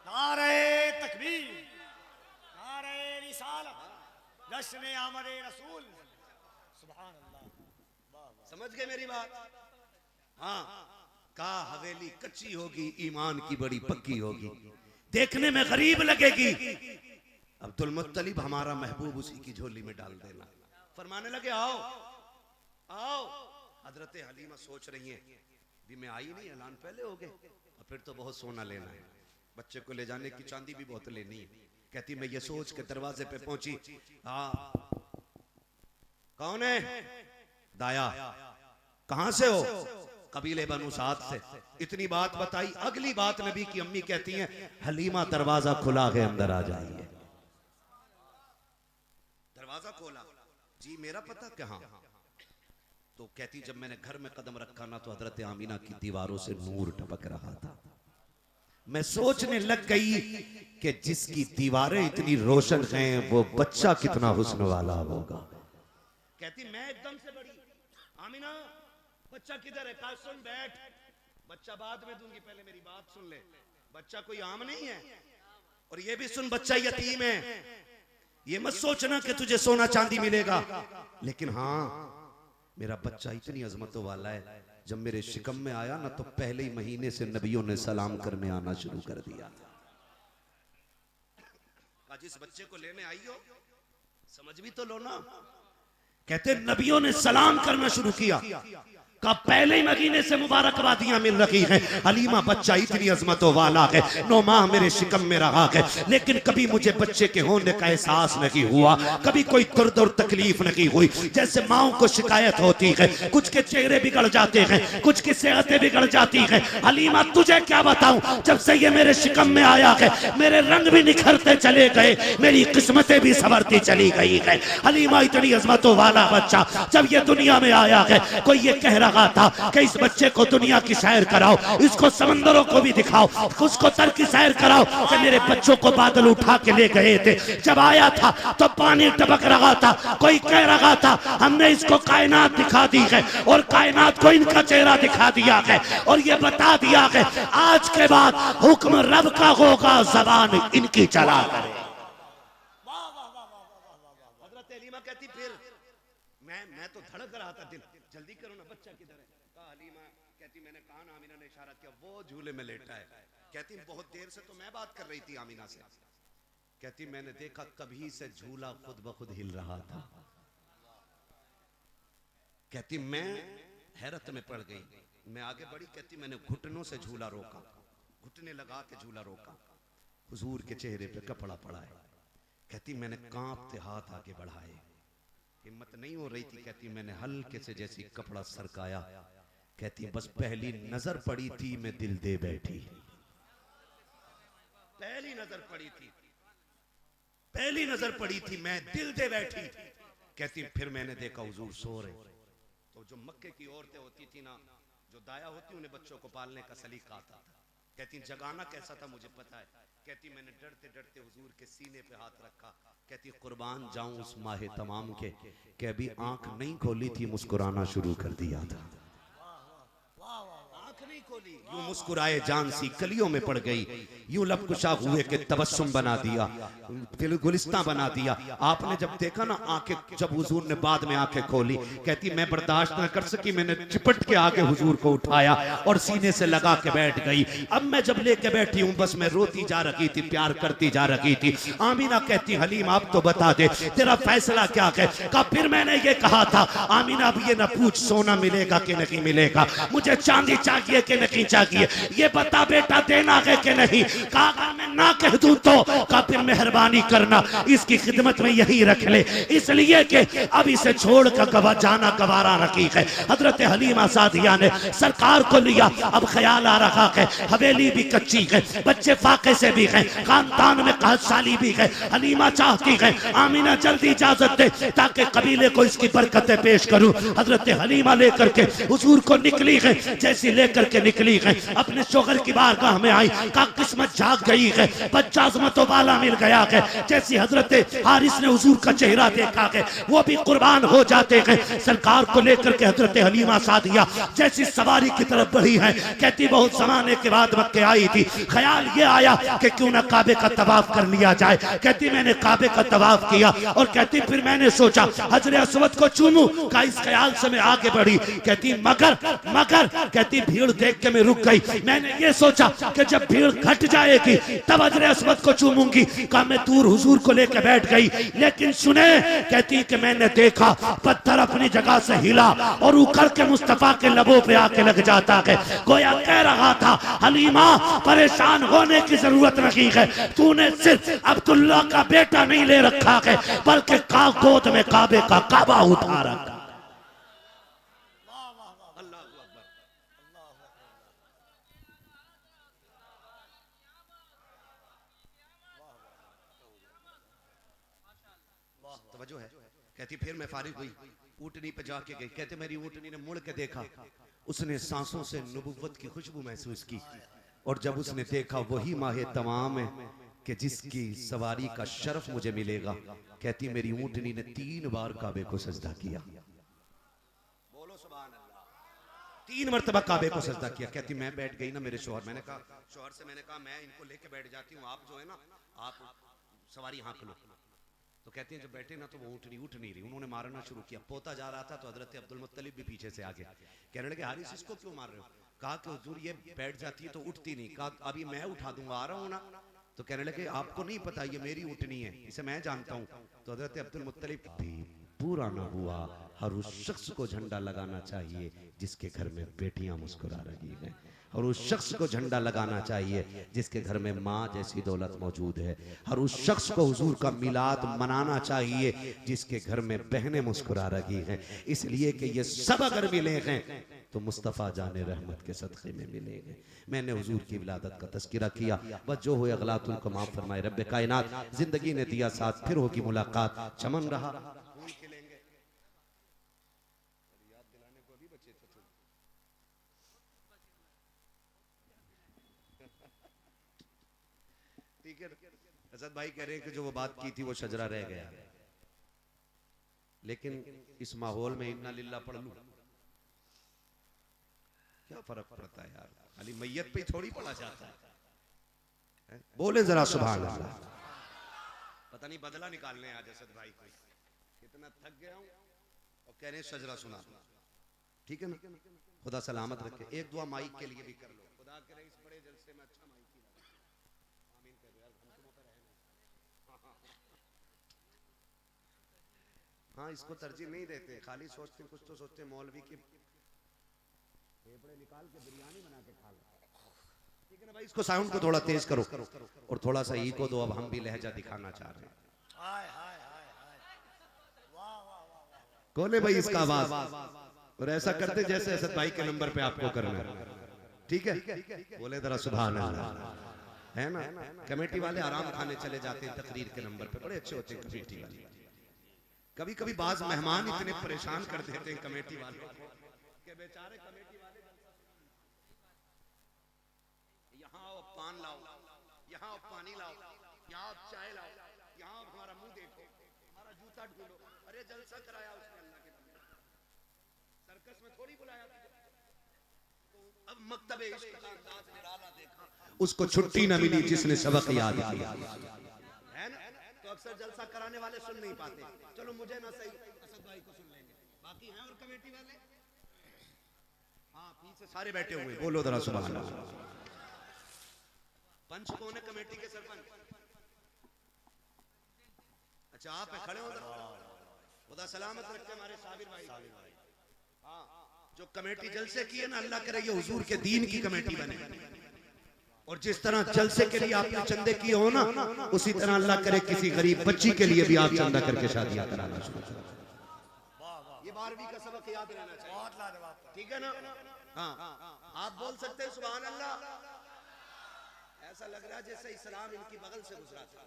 नारे तकबीर, नारे रिसालत, जश्न आमद रसूल। सुभान अल्लाह। समझ गए मेरी बात? हाँ, कहा हवेली कच्ची होगी, ईमान की बड़ी पक्की होगी, देखने में गरीब लगेगी। अब्दुल मुत्तलिब हमारा महबूब उसी की झोली में डाल देना। फरमाने लगे आओ आओ। हजरत हलीमा सोच रही हैं भी मैं आई नहीं, ऐलान पहले हो गए, और फिर तो बहुत सोना लेना है, बच्चे को ले जाने की चांदी भी बहुत लेनी है। कहती मैं ये सोच के दरवाजे पे पहुंची। हाँ, कौन है? दाया। कहां से हो? कबीले बनु साद से। इतनी बात बताई। अगली बात नबी की अम्मी कहती हैं हलीमा दरवाजा खुला है, अंदर आ जाइए। दरवाजा खोला, जी मेरा पता कहां? तो कहती जब मैंने घर में कदम रखा ना तो हजरत आमीना की दीवारों से नूर टपक रहा था। मैं सोचने लग गई कि जिसकी दीवारें इतनी रोशन हैं वो बच्चा कितना हुस्न वाला होगा। कहती मैं एकदम से बड़ी, आमीना बच्चा किधर है? कहा सुन बैठ, बच्चा बाद में दूंगी, पहले मेरी बात सुन ले। बच्चा कोई आम नहीं है, और ये भी सुन बच्चा यतीम है। ये मत सोचना कि तुझे सोना चांदी मिलेगा, लेकिन हाँ मेरा बच्चा इतनी अजमतों वाला है, जब मेरे शिकम में आया ना तो पहले ही महीने से नबियों ने सलाम करने आना शुरू कर दिया। जिस बच्चे को लेने आई हो समझ भी तो लो ना। कहते नबियों ने सलाम करना शुरू किया, का पहले ही महीने से मुबारकबादियां मिल रही हैं। हलीमा बच्चा इतनी अजमतों वाला है, 9 माह मेरे शिकम में रहा है, लेकिन कभी मुझे बच्चे के होने का एहसास नहीं हुआ, कभी कोई दर्द और तकलीफ नहीं हुई। जैसे माओ को शिकायत होती है, कुछ के चेहरे बिगड़ जाते हैं, कुछ की सेहतें बिगड़ जाती हैं। हलीमा तुझे क्या बताऊं, जब से ये मेरे शिकम में आया है मेरे रंग भी निखरते चले गए, मेरी किस्मतें भी संवरती चली गई है। हलीमा इतनी अजमतों वाला बच्चा जब ये दुनिया में आया है, कोई ये कह रहा था कि इस बच्चे को दुनिया की सैर कराओ, इसको समंदरों को भी दिखाओ, उसको तर की सैर कराओ। कि मेरे बच्चों को बादल उठा के ले गए थे, जब आया था तो पानी टपक रहा था, कोई कह रहा था हमने इसको कायनात दिखा दी है, और कायनात को इनका चेहरा दिखा दिया है, और ये बता दिया है आज के बाद हुक्म रब का होगा, जबान इनकी चला करे। हजरत हलीमा कहती फिर मैं तो धड़क रहा था दिल, जल्दी करो ना, बच्चा किधर है? कहा हलीमा कहती मैंने कहा ना, आमीना ने इशारा किया, वो झूले में लेटा है। कहती बहुत देर से तो मैं बात कर रही थी आमीना से। कहती मैंने देखा कभी से झूला खुद ब खुद हिल रहा था। कहती मैं हैरत में पड़ गई, मैं आगे बढ़ी। कहती मैंने घुटनों से झूला रोका, घुटने लगा के झूला रोका, हुजूर के चेहरे पे कपड़ा पड़ा है। कहती मैंने कांपते हाथ आगे बढ़ाए, हिम्मत नहीं हो रही थी। कहती मैंने हल्के से जैसी कपड़ा सरकाया। कहती बस पहली नजर पड़ी थी मैं दिल दे बैठी। पहली नजर पड़ी थी, पहली नजर पड़ी थी मैं दिल दे बैठी। कहती फिर मैंने देखा हुजूर सो रहे। तो जो मक्के की औरतें होती थी ना, जो दाया होती, उन्हें बच्चों को पालने का सलीका आता था। कहती जगाना कैसा था मुझे पता है। कहती मैंने डरते डरते हुजूर के सीने पे हाथ रखा। कहती कुर्बान जाऊं उस माहे तमाम के कि अभी आंख नहीं खोली थी मुस्कुराना शुरू कर दिया था। आंख नहीं खोली, यूं मुस्कुराए जान सी कलियों में पड़ गई, यूं लब कुशा हुए के तबस्सुम बना दिया, गुलिस्तां बना दिया। आपने जब देखा ना आंखें, जब हुजूर ने बाद में आंखें खोली, कहती मैं बर्दाश्त न कर सकी, मैंने चिपट के आके हुजूर को उठाया और सीने से लगा के बैठ गई। अब मैं जब लेके बैठी हूं बस मैं रोती जा रही थी, प्यार करती जा रही थी। आमीना कहती हलीम आप तो बता दे तेरा फैसला क्या है? का फिर मैंने ये कहा था आमीना अब ये ना पूछ सोना मिलेगा कि नहीं मिलेगा, मुझे चांदी चाहिए कि नहीं चाहिए, ये बता बेटा देना है कि नहीं। कहा मैं ना कह दूं तो का फिर मेहरबानी करना इसकी खिदमत में यही रख ले, इसलिए कि अब इसे छोड़ कर जाना गवारा रखी है। हजरत हलीमा सादिया ने सरकार को लिया। अब ख्याल आ रहा है हवेली भी कच्ची है, बच्चे फाके से भी हैं, खानदान में कहत साली भी है। हलीमा चाहती है आमीना जल्दी इजाजत दे ताकि कबीले को इसकी बरकतें पेश करूं। हजरत हलीमा लेकर के हुजूर को निकली है, जैसी लेकर के निकली है अपने शोहर की बारगाह में आई। का किस्मत जाग गई है, है, बच्चा अज़मत वाला मिल गया है। जैसी हजरत हारिस ने हुजूर का चेहरा देखा है वो भी कुर्बान हो जाते हैं। सरकार को लेकर के हजरत हलीमा सादिया जैसी सवारी की तरफ बढ़ी है, कहती बहुत जमाने के बाद मक्के आई थी, ख्याल ये आया कि क्यों ना काबे का तवाफ कर लिया जाए। कहती मैंने काबे का तवाफ किया और कहती फिर मैंने सोचा हजर अस्वद को चूमूं का, इस ख्याल से मैं आगे बढ़ी। कहती मगर कहती भीड़ देख के मैं रुक गई। मैंने ये सोचा कि जब भीड़ घट जाएगी तब हजर अस्वद को चूमूंगी का, मैं दूर हुजूर को लेकर बैठ गई। लेकिन सुने, कहती कि मैंने देखा पत्थर अपनी जगह से हिला और उखड़ के मुस्तफा के लबों पे आके लग जाता है। गोया कह रहा था हलीमा परेशान होने की जरूरत नहीं है, तूने सिर्फ अब्दुल्ला का बेटा नहीं ले रखा है बल्कि गोद में काबे का काबा उठा रखा। तवज्जो है। कहती फिर मैं फारिग हुई, ऊँटनी पे जाके गई। कहते मेरी ऊँटनी ने मुड़ के देखा, उसने सांसों से नबुव्वत की खुशबू महसूस की और जब उसने देखा वही माहे तमाम है कि जिसकी सवारी का शर्फ मुझे मिलेगा। कहती मेरी ऊँटनी ने 3 बार काबे को सजदा किया। बोलो सुभान अल्लाह। 3 मरतबा काबे को सजदा किया। कहती मैं बैठ गई ना, मेरे शोहर, मैंने कहा शोहर से मैंने कहा मैं इनको लेके बैठ जाती हूँ, आप जो है ना आप सवारी हाँक लो। तो कहती हैं जब बैठे ना तो वो ऊँटनी उठ नहीं रही, उन्होंने मारना शुरू किया। पोता जा रहा था तो हजरत अब्दुल मुत्तलिब भी पीछे से आगे कहने लगे हारिस इसको क्यों मार रहे हो? कहा कि हुजूर ये बैठ जाती है तो उठती नहीं। कहा अभी मैं उठा दूंगा, आ रहा हूँ ना। तो कहने लगे आपको नहीं पता ये मेरी ऊँटनी है, इसे मैं जानता हूँ। तो हजरत अब्दुल मुत्तलिब भी पूरा ना हुआ। हर उस शख्स को झंडा लगाना चाहिए जिसके घर में बेटियां मुस्कुरा रही हैं, और उस शख्स को झंडा लगाना चाहिए जिसके घर में माँ जैसी दौलत मौजूद है। हर उस शख्स को हुजूर का मिलाद मनाना चाहिए जिसके घर में बहनें मुस्कुरा रही हैं। इसलिए कि ये सब अगर मिले हैं तो मुस्तफ़ा जाने रहमत के सदक़े में मिलेंगे। मैंने हुजूर की विलादत का तज़किरा किया, बस जो हुए अगलातुल को माफ़ फरमाए रब्बे कायनात। जिंदगी ने दिया साथ, फिर होगी मुलाकात, चमन रहा असद भाई कह रहे हैं कि जो वो बात की थी वो शजरा रह गया, लेकिन इस माहौल में इन्ना लिल्ला पढ़ लूं क्या फर्क पड़ता है यार, खाली मैयत पे थोड़ी पढ़ा जाता है। बोले जरा सुभान अल्लाह। पता नहीं बदला निकालने आज असद भाई को, कितना थक गया हूं और कह रहे हैं शजरा सुना। ठीक है ना, खुदा सलामत रखे। एक दुआ माइक के लिए भी कर लो, खुदा करे इस बड़े जलसे में अच्छा माइक ही लगे। आमीन कर दो यार, घंटों पे रहना। हाँ इसको तरजीह नहीं देते, खाली सोचते कुछ तो सोचते मौलवी की फेफड़े निकाल के बिरयानी बना के खा लो। ठीक है ना भाई, इसको साउंड को थोड़ा तेज करो और थोड़ा सा ई को दो। अब हम भी लहजा दिखाना चाह रहे हैं। खोले भाई इसका आवाज और ऐसा करते जैसे असद भाई के नंबर पे आपको करना है। ठीक है, बोले जरा सुभान अल्लाह। है ना, कमेटी वाले आराम खाने चले जाते हैं तकरीर के नंबर पे, बड़े अच्छे होते हैं कमेटी वाले। कभी कभी बाज मेहमान इतने परेशान कर देते हैं कमेटी वालों को कि बेचारे कमेटी वाले यहाँ आओ पान लाओ, यहाँ पानी लाओ, यहाँ चाय लाओ, यहाँ हमारा मुंह देखो, हमारा जूता ढूंढो। अरे जलसा कराया उसने अल्लाह के बंदे, सर्कस में थोड़ी बुलाया था। अब मकतबे इश्क का अंदाज निराला देखा, उसको छुट्टी न मिली जिसने सबक याद किया। है ना, तो अक्सर जलसा कराने वाले सुन नहीं पाते। चलो मुझे ना सही, असद भाई को सुन लेंगे, बाकी हैं और कमेटी वाले। हाँ पीछे सारे बैठे हुए, बोलो जरा सुभान अल्लाह। पंच कौन है कमेटी के सरपंच? अच्छा आप है, खड़े हो खुदा सलामत रखे हमारे साबिर भाई। हाँ जो कमेटी जलसे की है ना, अल्लाह करे ये हुजूर के दीन की कमेटी बने, और जिस तरह जलसे के लिए आपने चंदे किए हो ना, उसी तरह अल्लाह करे किसी गरीब बच्ची के लिए भी आप चंदा करके शादियां कराना शुरू करें। ये 12वीं का सबक याद रहना चाहिए। ठीक है ना? हाँ आप बोल सकते हैं सुभान अल्लाह। ऐसा लग रहा है जैसे इस्लाम इनकी बगल से गुजरा था।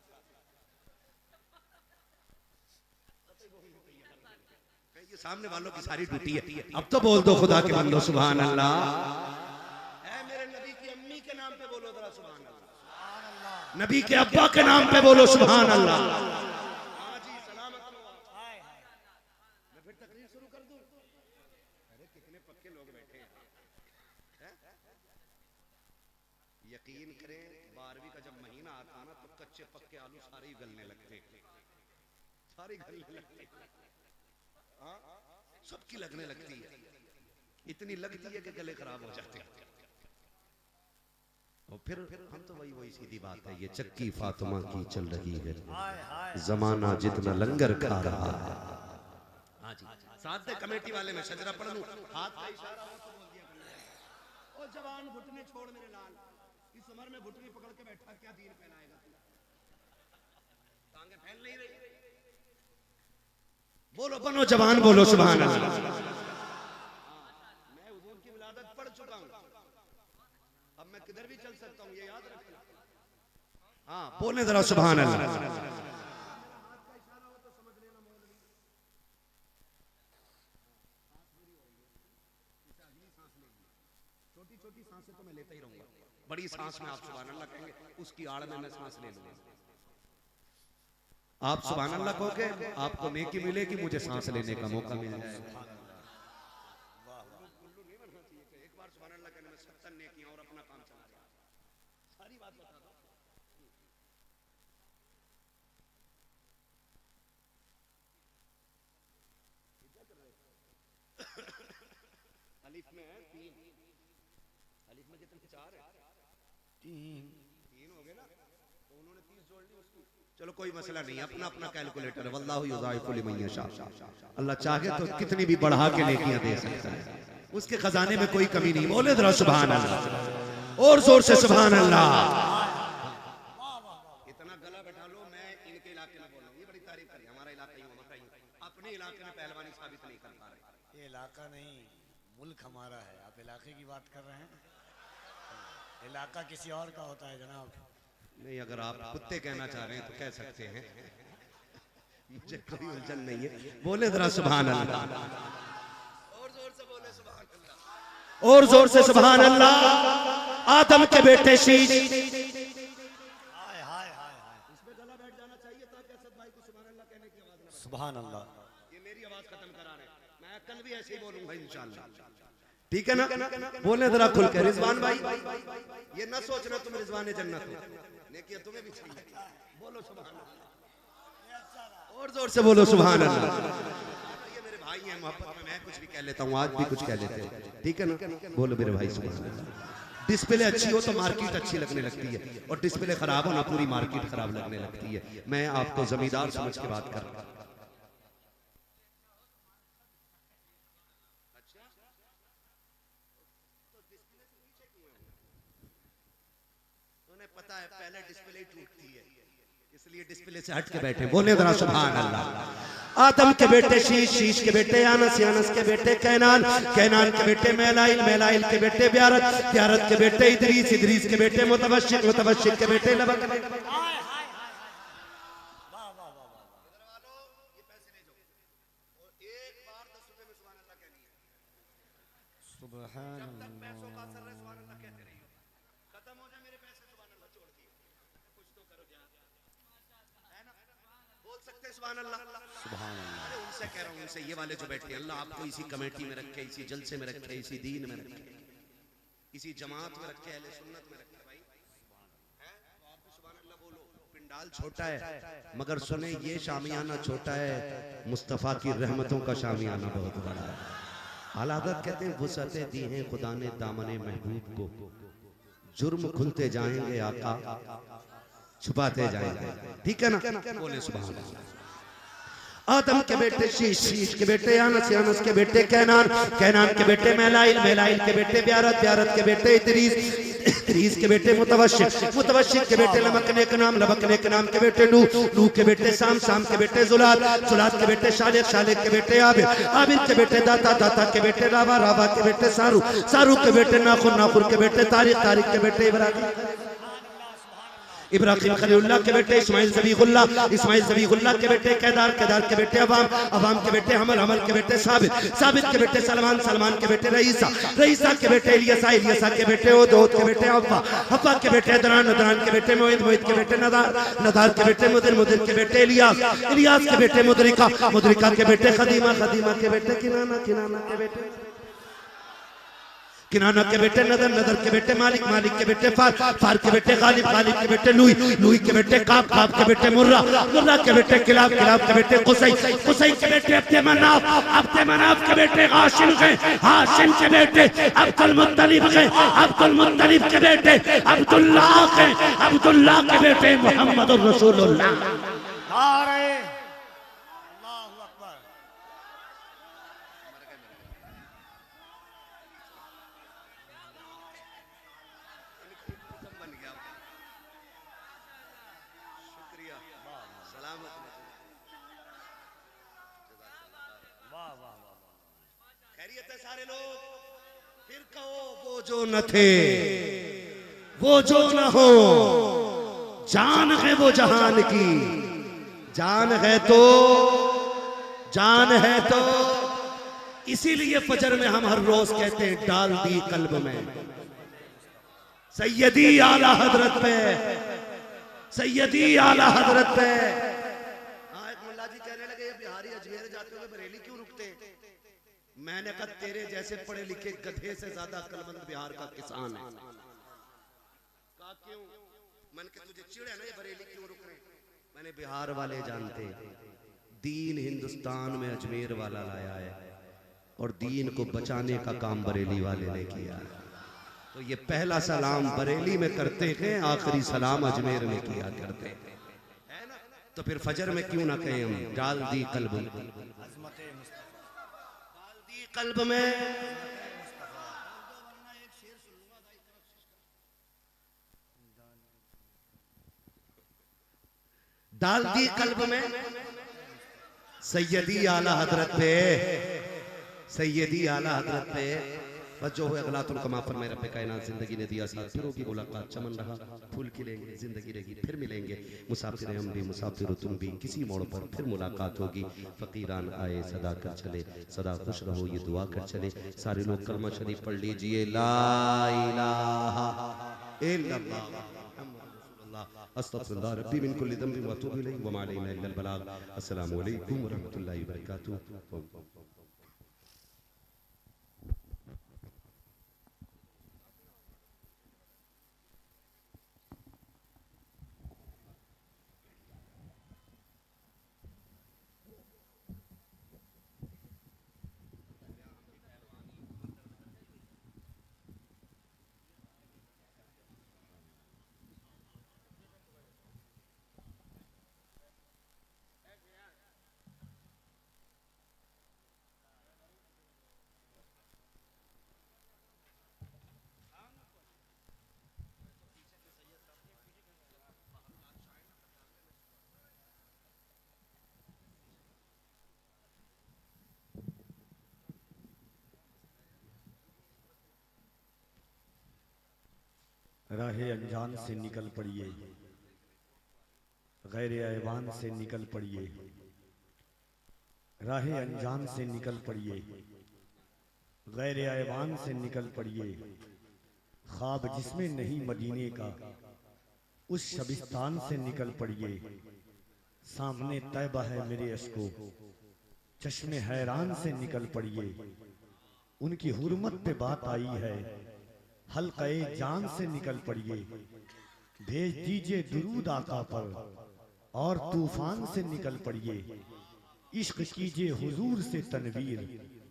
ये सामने वालों की सारी ड्यूटी है। अब तो बोल दो खुदा के बंदो सुभान अल्लाह। मेरे नबी की अम्मी के नाम पे बोलो जरा सुभान अल्लाह। नबी के अब्बा के नाम पे बोलो सुभान अल्लाह। हाय हाय मैं फिर तकरीर शुरू कर दूं? अरे कितने पक्के लोग बैठे हैं, यकीन करें 12वीं का जब महीना आता ना तो कच्चे पक्के आलू सारे ही गलने लगते, सारी गलने लगती, हाँ सबकी लगने लगती है, इतनी लगती है कि गले खराब हो जाते हैं। और फिर हम तो वही सीधी बात है, ये चक्की फातिमा की चल रही है, हाय हाय जमाना जितना लंगर खा रहा है। हाँ जी, साथ दे कमेटी वाले में शजरा पढ़ लूं, हाथ का इशारा हो तो बोल दिया करो। ओ जवान घुटने छोड़ मेरे लाल, इस उम्र में घुटने पकड़ के बैठा क्या दीन फैलाएगा तू? टांगे फैल नहीं रही। बोलो बनो जवान, बोलो सुभान अल्लाह। मैं हुजूर की विलादत पढ़ चुका हूं, अब मैं किधर भी चल सकता हूं, ये याद रखना। हाँ बोले जरा सुभान अल्लाह। छोटी छोटी सांसें तो मैं लेता ही रहूंगा, बड़ी सांस में आप सुभान अल्लाह कहेंगे, उसकी आड़ में मैं सांस ले लूंगा। आप सुभान अल्लाह कहोगे, आपको नेकी मिलेगी, मुझे सांस लेने का मौका मिल जाएगा। एक बार सुभान अल्लाह कहने में 70 नेकियां और अपना काम चला गया। सारी बात बता दो। अलिफ में है 3, अलिफ में कितने 4 है? 3 हो गए ना, तो उन्होंने 30 जोड़ ली उसकी। चलो कोई मसला नहीं, अपना अपना कैलकुलेटर है। वल्लाहु युज़ाइफु लिमन यशा, अल्लाह चाहे तो कितनी भी बढ़ा के नेकियां दे सकता है, उसके खजाने में कोई कमी नहीं। बोले जरा सुभान अल्लाह, और जोर से सुभान अल्लाह। इतना गला बैठा लो, मैं इनके इलाके में बोल रहा हूं, ये बड़ी तारीफ करी, हमारा इलाका ही मक्का ही, अपने इलाके में पहलवानी साबित नहीं कर पा रहे। ये इलाका नहीं, मुल्क हमारा है। आप इलाके की बात कर रहे हैं, इलाका किसी और का होता है जनाब। नहीं, अगर आप कुत्ते कहना चाह रहे हैं तो कह सकते हैं, मुझे कोई उलझन नहीं है। बोले जरा सुभान अल्लाह, और जोर से बोले सुभान अल्लाह, और जोर से सुभान अल्लाह। आदम के बेटे शीश, हाय हाय हाय हाय, इसमें गला बैठ जाना चाहिए ताकि असद भाई को सुभान अल्लाह कहने की आवाज ना बचे। सुभान अल्लाह। ये मेरी आवाज खत्म करा रहे हैं, मैं कल भी ऐसे ही बोलूंगा इंशाअल्लाह, ठीक है ना? बोले जरा खुल के रिजवान भाई, ये ना सोचना तुम रिजवान जन्नत हो, नेकी तुम्हें भी चाहिए। बोलो सुभान अल्लाह, और जोर से बोलो सुभान अल्लाह। ये मेरे भाई हैं, मोहब्बत में मैं कुछ भी कह लेता हूँ, आज भी कुछ कह लेते हैं, ठीक है ना? बोलो मेरे भाई सुभान अल्लाह। डिस्प्ले अच्छी हो तो मार्केट अच्छी लगने लगती है, और डिस्प्ले खराब हो ना पूरी मार्केट खराब लगने लगती है। मैं आपको जमींदार समझ के बात कर रहा हूँ। पता है पहले डिस्प्ले ही टूटती है, इसलिए डिस्प्ले से हट के बैठे। बोले जरा सुभान अल्लाह। आदम के बेटे शीश, शीश के बेटे यानस, यानस के बेटे कैनान, कैनान के बेटे मैलाइल, मैलाइल के बेटे ब्यारत, ब्यारत के बेटे इदरीस, इदरीस के बेटे मुतवश्शिक, मुतवश्शिक के बेटे लबक। हाय हाय हाय, वाह वाह वाह वाह। ये पैसे ले जाओ और एक बार 10 रुपए में सुभान अल्लाह कहनी है। सुभान जब तक पैसों का असर है सुभान अल्लाह कहते रहिए, खत्म हो जाए मेरे पैसे सुभान अल्लाह छोड़ दिए, कुछ तो करो क्या, है ना? बोल सकते हैं सुभान अल्लाह, सुभान अल्लाह। अरे उनसे कह रहा हूं, उनसे ये वाले जो बैठे हैं, अल्लाह आपको इसी कमेटी में रखे, इसी जलसे में रखे, इसी दीन में रखे, इसी जमात में रखे, अहले सुन्नत में रखे। भाई है तो आप भी सुभान अल्लाह बोलो। पिंडाल छोटा है मगर सुने ये शामियाना छोटा है, मुस्तफ़ा की रहमतों का शामियाना बहुत बड़ा है। आलादत कहते हैं वुसअतें दी हैं खुदा ने दामने महबूब को, जुर्म खुलते जाएंगे आका छुपाते जाएंगे, ठीक है ना? बोले सुभान अल्लाह। आदम के बेटे शीश, शीश के बेटे यानस, यानस के बेटे कैनान, कैनान के बेटे मैलाइल, मैलाइल के बेटे ब्यारत, ब्यारत के बेटे इदरीस, इदरीस के बेटे मुतवश्शिक, मुतवश्शिक के बेटे लमकने का नाम, लमकने के नाम के बेटे नूह, नूह के बेटे साम, साम के बेटे जुलाद, जुलाद के बेटे शालिक, शालिक के बेटे आबिद, आबिद के बेटे दाता, दाता के बेटे रावा, रावा के बेटे सारू, सारू के बेटे नाखुर, नाखुर के बेटे तारिक, तारिक के बेटे इब्राहिम, इब्राहिम खलीलुल्लाह के बेटे इस्माइल ज़बीहुल्लाह, इस्माइल ज़बीहुल्लाह के बेटे केदार, केदार के बेटे अवाम, अवाम के बेटे हमल, हमल के बेटे साबित, साबित के बेटे सलमान, सलमान के बेटे रईसा, रईसा के बेटे इलियसा, इलियसा के बेटे ओद के बेटे हव्वा, हव्वा के बेटे अदनान, अदनान के बेटे मोइद, मोइद के बेटे नदार, नदार के बेटे मुदिर, मुदिर के बेटे इलियास, इलियास के बेटे मुदरिका, मुदरिका के बेटे खदीमा, खदीमा के बेटे किनाना, किनाना के बेटे किनाना के बेटे नदर, नदर के बेटे मालिक, मालिक के बेटे फार, फार के बेटे गालिब, गालिब के बेटे लुई, लुई के बेटे काब, काब के बेटे मुर्रा, मुर्रा के बेटे किलाब, किलाब के बेटे कुसै, कुसै के बेटे अब्दे मनाफ, अब्दे मनाफ के बेटे हाशिम गए, हाशिम के बेटे अब्दुल मुत्तलिब गए, अब्दुल मुत्तलिब के बेटे अब्दुल्लाह गए, अब्दुल्लाह के बेटे मोहम्मद रसूलुल्लाह। नारे अल्लाहु अकबर। वाह वाह वाह वाह। खैरियत है सारे लोग? फिर कहो वो जो न थे, वो जो न हो, जान है वो जहान की, जान है तो, जान है तो। इसीलिए फजर में हम हर रोज कहते हैं डाल दी कल्ब में सैयदी आला हजरत पे, सैयदी आला हजरत पे। एक मुल्ला जी कहने लगे ये बिहारी अजमेर जाते हुए बरेली क्यों रुकते? मैंने कहा तेरे जैसे पढ़े लिखे गधे से ज्यादा अक्लमंद बिहार का किसान है। कहा क्यों? मन के तुझे चिढ़ है ना ये बरेली क्यों रुक रहे? मैंने बिहार वाले जानते दीन हिंदुस्तान में अजमेर वाला लाया है और दीन को बचाने का काम बरेली वाले ने किया है। तो ये पहला सलाम बरेली में करते हैं, आखिरी सलाम अजमेर में किया करते हैं, है ना? तो फिर फजर में क्यों ना कहें हम डाल दी कल्ब, डाल दी कल्ब में। डाल दी कल्ब में सैयदी आला हजरत पे, सैयदी आला हजरत पे। बस जो है अगलातुल कमा पर मेरे रब्बे कायनात जिंदगी ने दिया साथ, फिरों की मुलाकात चमन रहा, फूल खिलेंगे, जिंदगी रहेगी, फिर मिलेंगे। मुसाफिर हम भी, मुसाफिर तुम भी, किसी मोड़ पर फिर मुलाकात होगी। फकीरान आए सदा कर चले, सदा खुश रहो ये दुआ कर चले। सारे लोग कलमा शरीफ पढ़ लीजिए, ला इलाहा इल्लल्लाह अस्तगफिरुल्लाह रब्बी मिन कुल्ली ज़ंबिन व अतूबु इलैहि व मा अलैना इल्लल बलाग। अस्सलामु अलैकुम व रहमतुल्लाहि व बरकातुहू। राहे अनजान से निकल पड़िए, गैर ऐवान से निकल पड़िए, राहे अनजान से निकल पड़िए, गैर ऐवान से निकल पड़िए। ख्वाब जिसमें नहीं मदीने का, उस शबिस्तान से निकल पड़िए। सामने तैबा है मेरे अश्को, चश्मे हैरान से निकल पड़िए। उनकी हुर्मत पे बात आई है, हल्क़े जान से निकल पड़िए। भेज दीजिए दुरूद आका पर और तूफान से निकल पड़िए। इश्क कीजिए हुजूर से तनवीर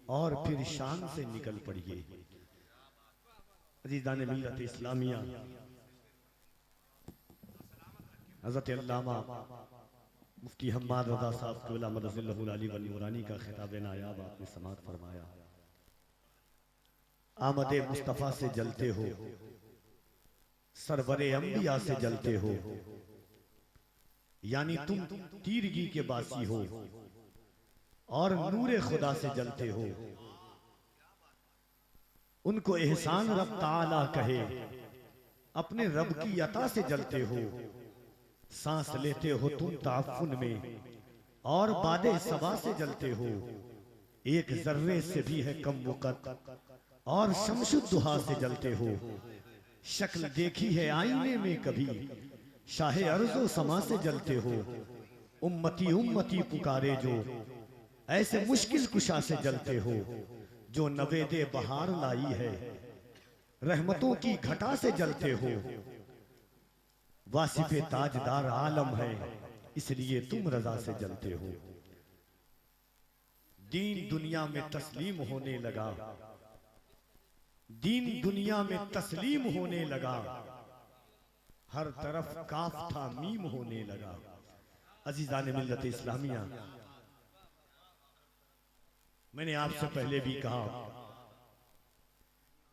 और फिर शान से निकल पड़िए। अज़ीज़ान मिल्लत इस्लामिया, हज़रत अल्लामा मुफ्ती हम्माद रज़ा साहब क़िबला मदज़िल्लहुल आली व नूरानी का खिताब नायाब आपने समाअत फरमाया। आमदे मुस्तफ़ा से जलते हो, सरवरे अंबिया से जलते हो, यानी तुम तीरगी के बासी हो और नूरे खुदा से जलते हो। उनको एहसान रब ताला कहे, अपने रब की अता से जलते हो। सांस लेते हो तुम ताफुन में और बादे सबा से जलते हो। एक जर्रे से भी है कम वक़्त और शमशुद्दुहा से जलते हो। शक्ल देखी है आईने में कभी, शाहे अर्ज़ो समा से जलते हो। उम्मती उम्मती पुकारे जो, ऐसे मुश्किल कुशा से जलते हो। जो नवेदे बहार लाई है, रहमतों की घटा से जलते हो। वासिफे ताजदार आलम है, इसलिए तुम रजा से जलते हो। दीन दुनिया में तस्लीम होने लगा, दीन दुनिया में तस्लीम होने लगा। हर तरफ काफ था मीम होने लगा। अजीजान मिल्लत इस्लामिया, मैंने आपसे पहले भी कहा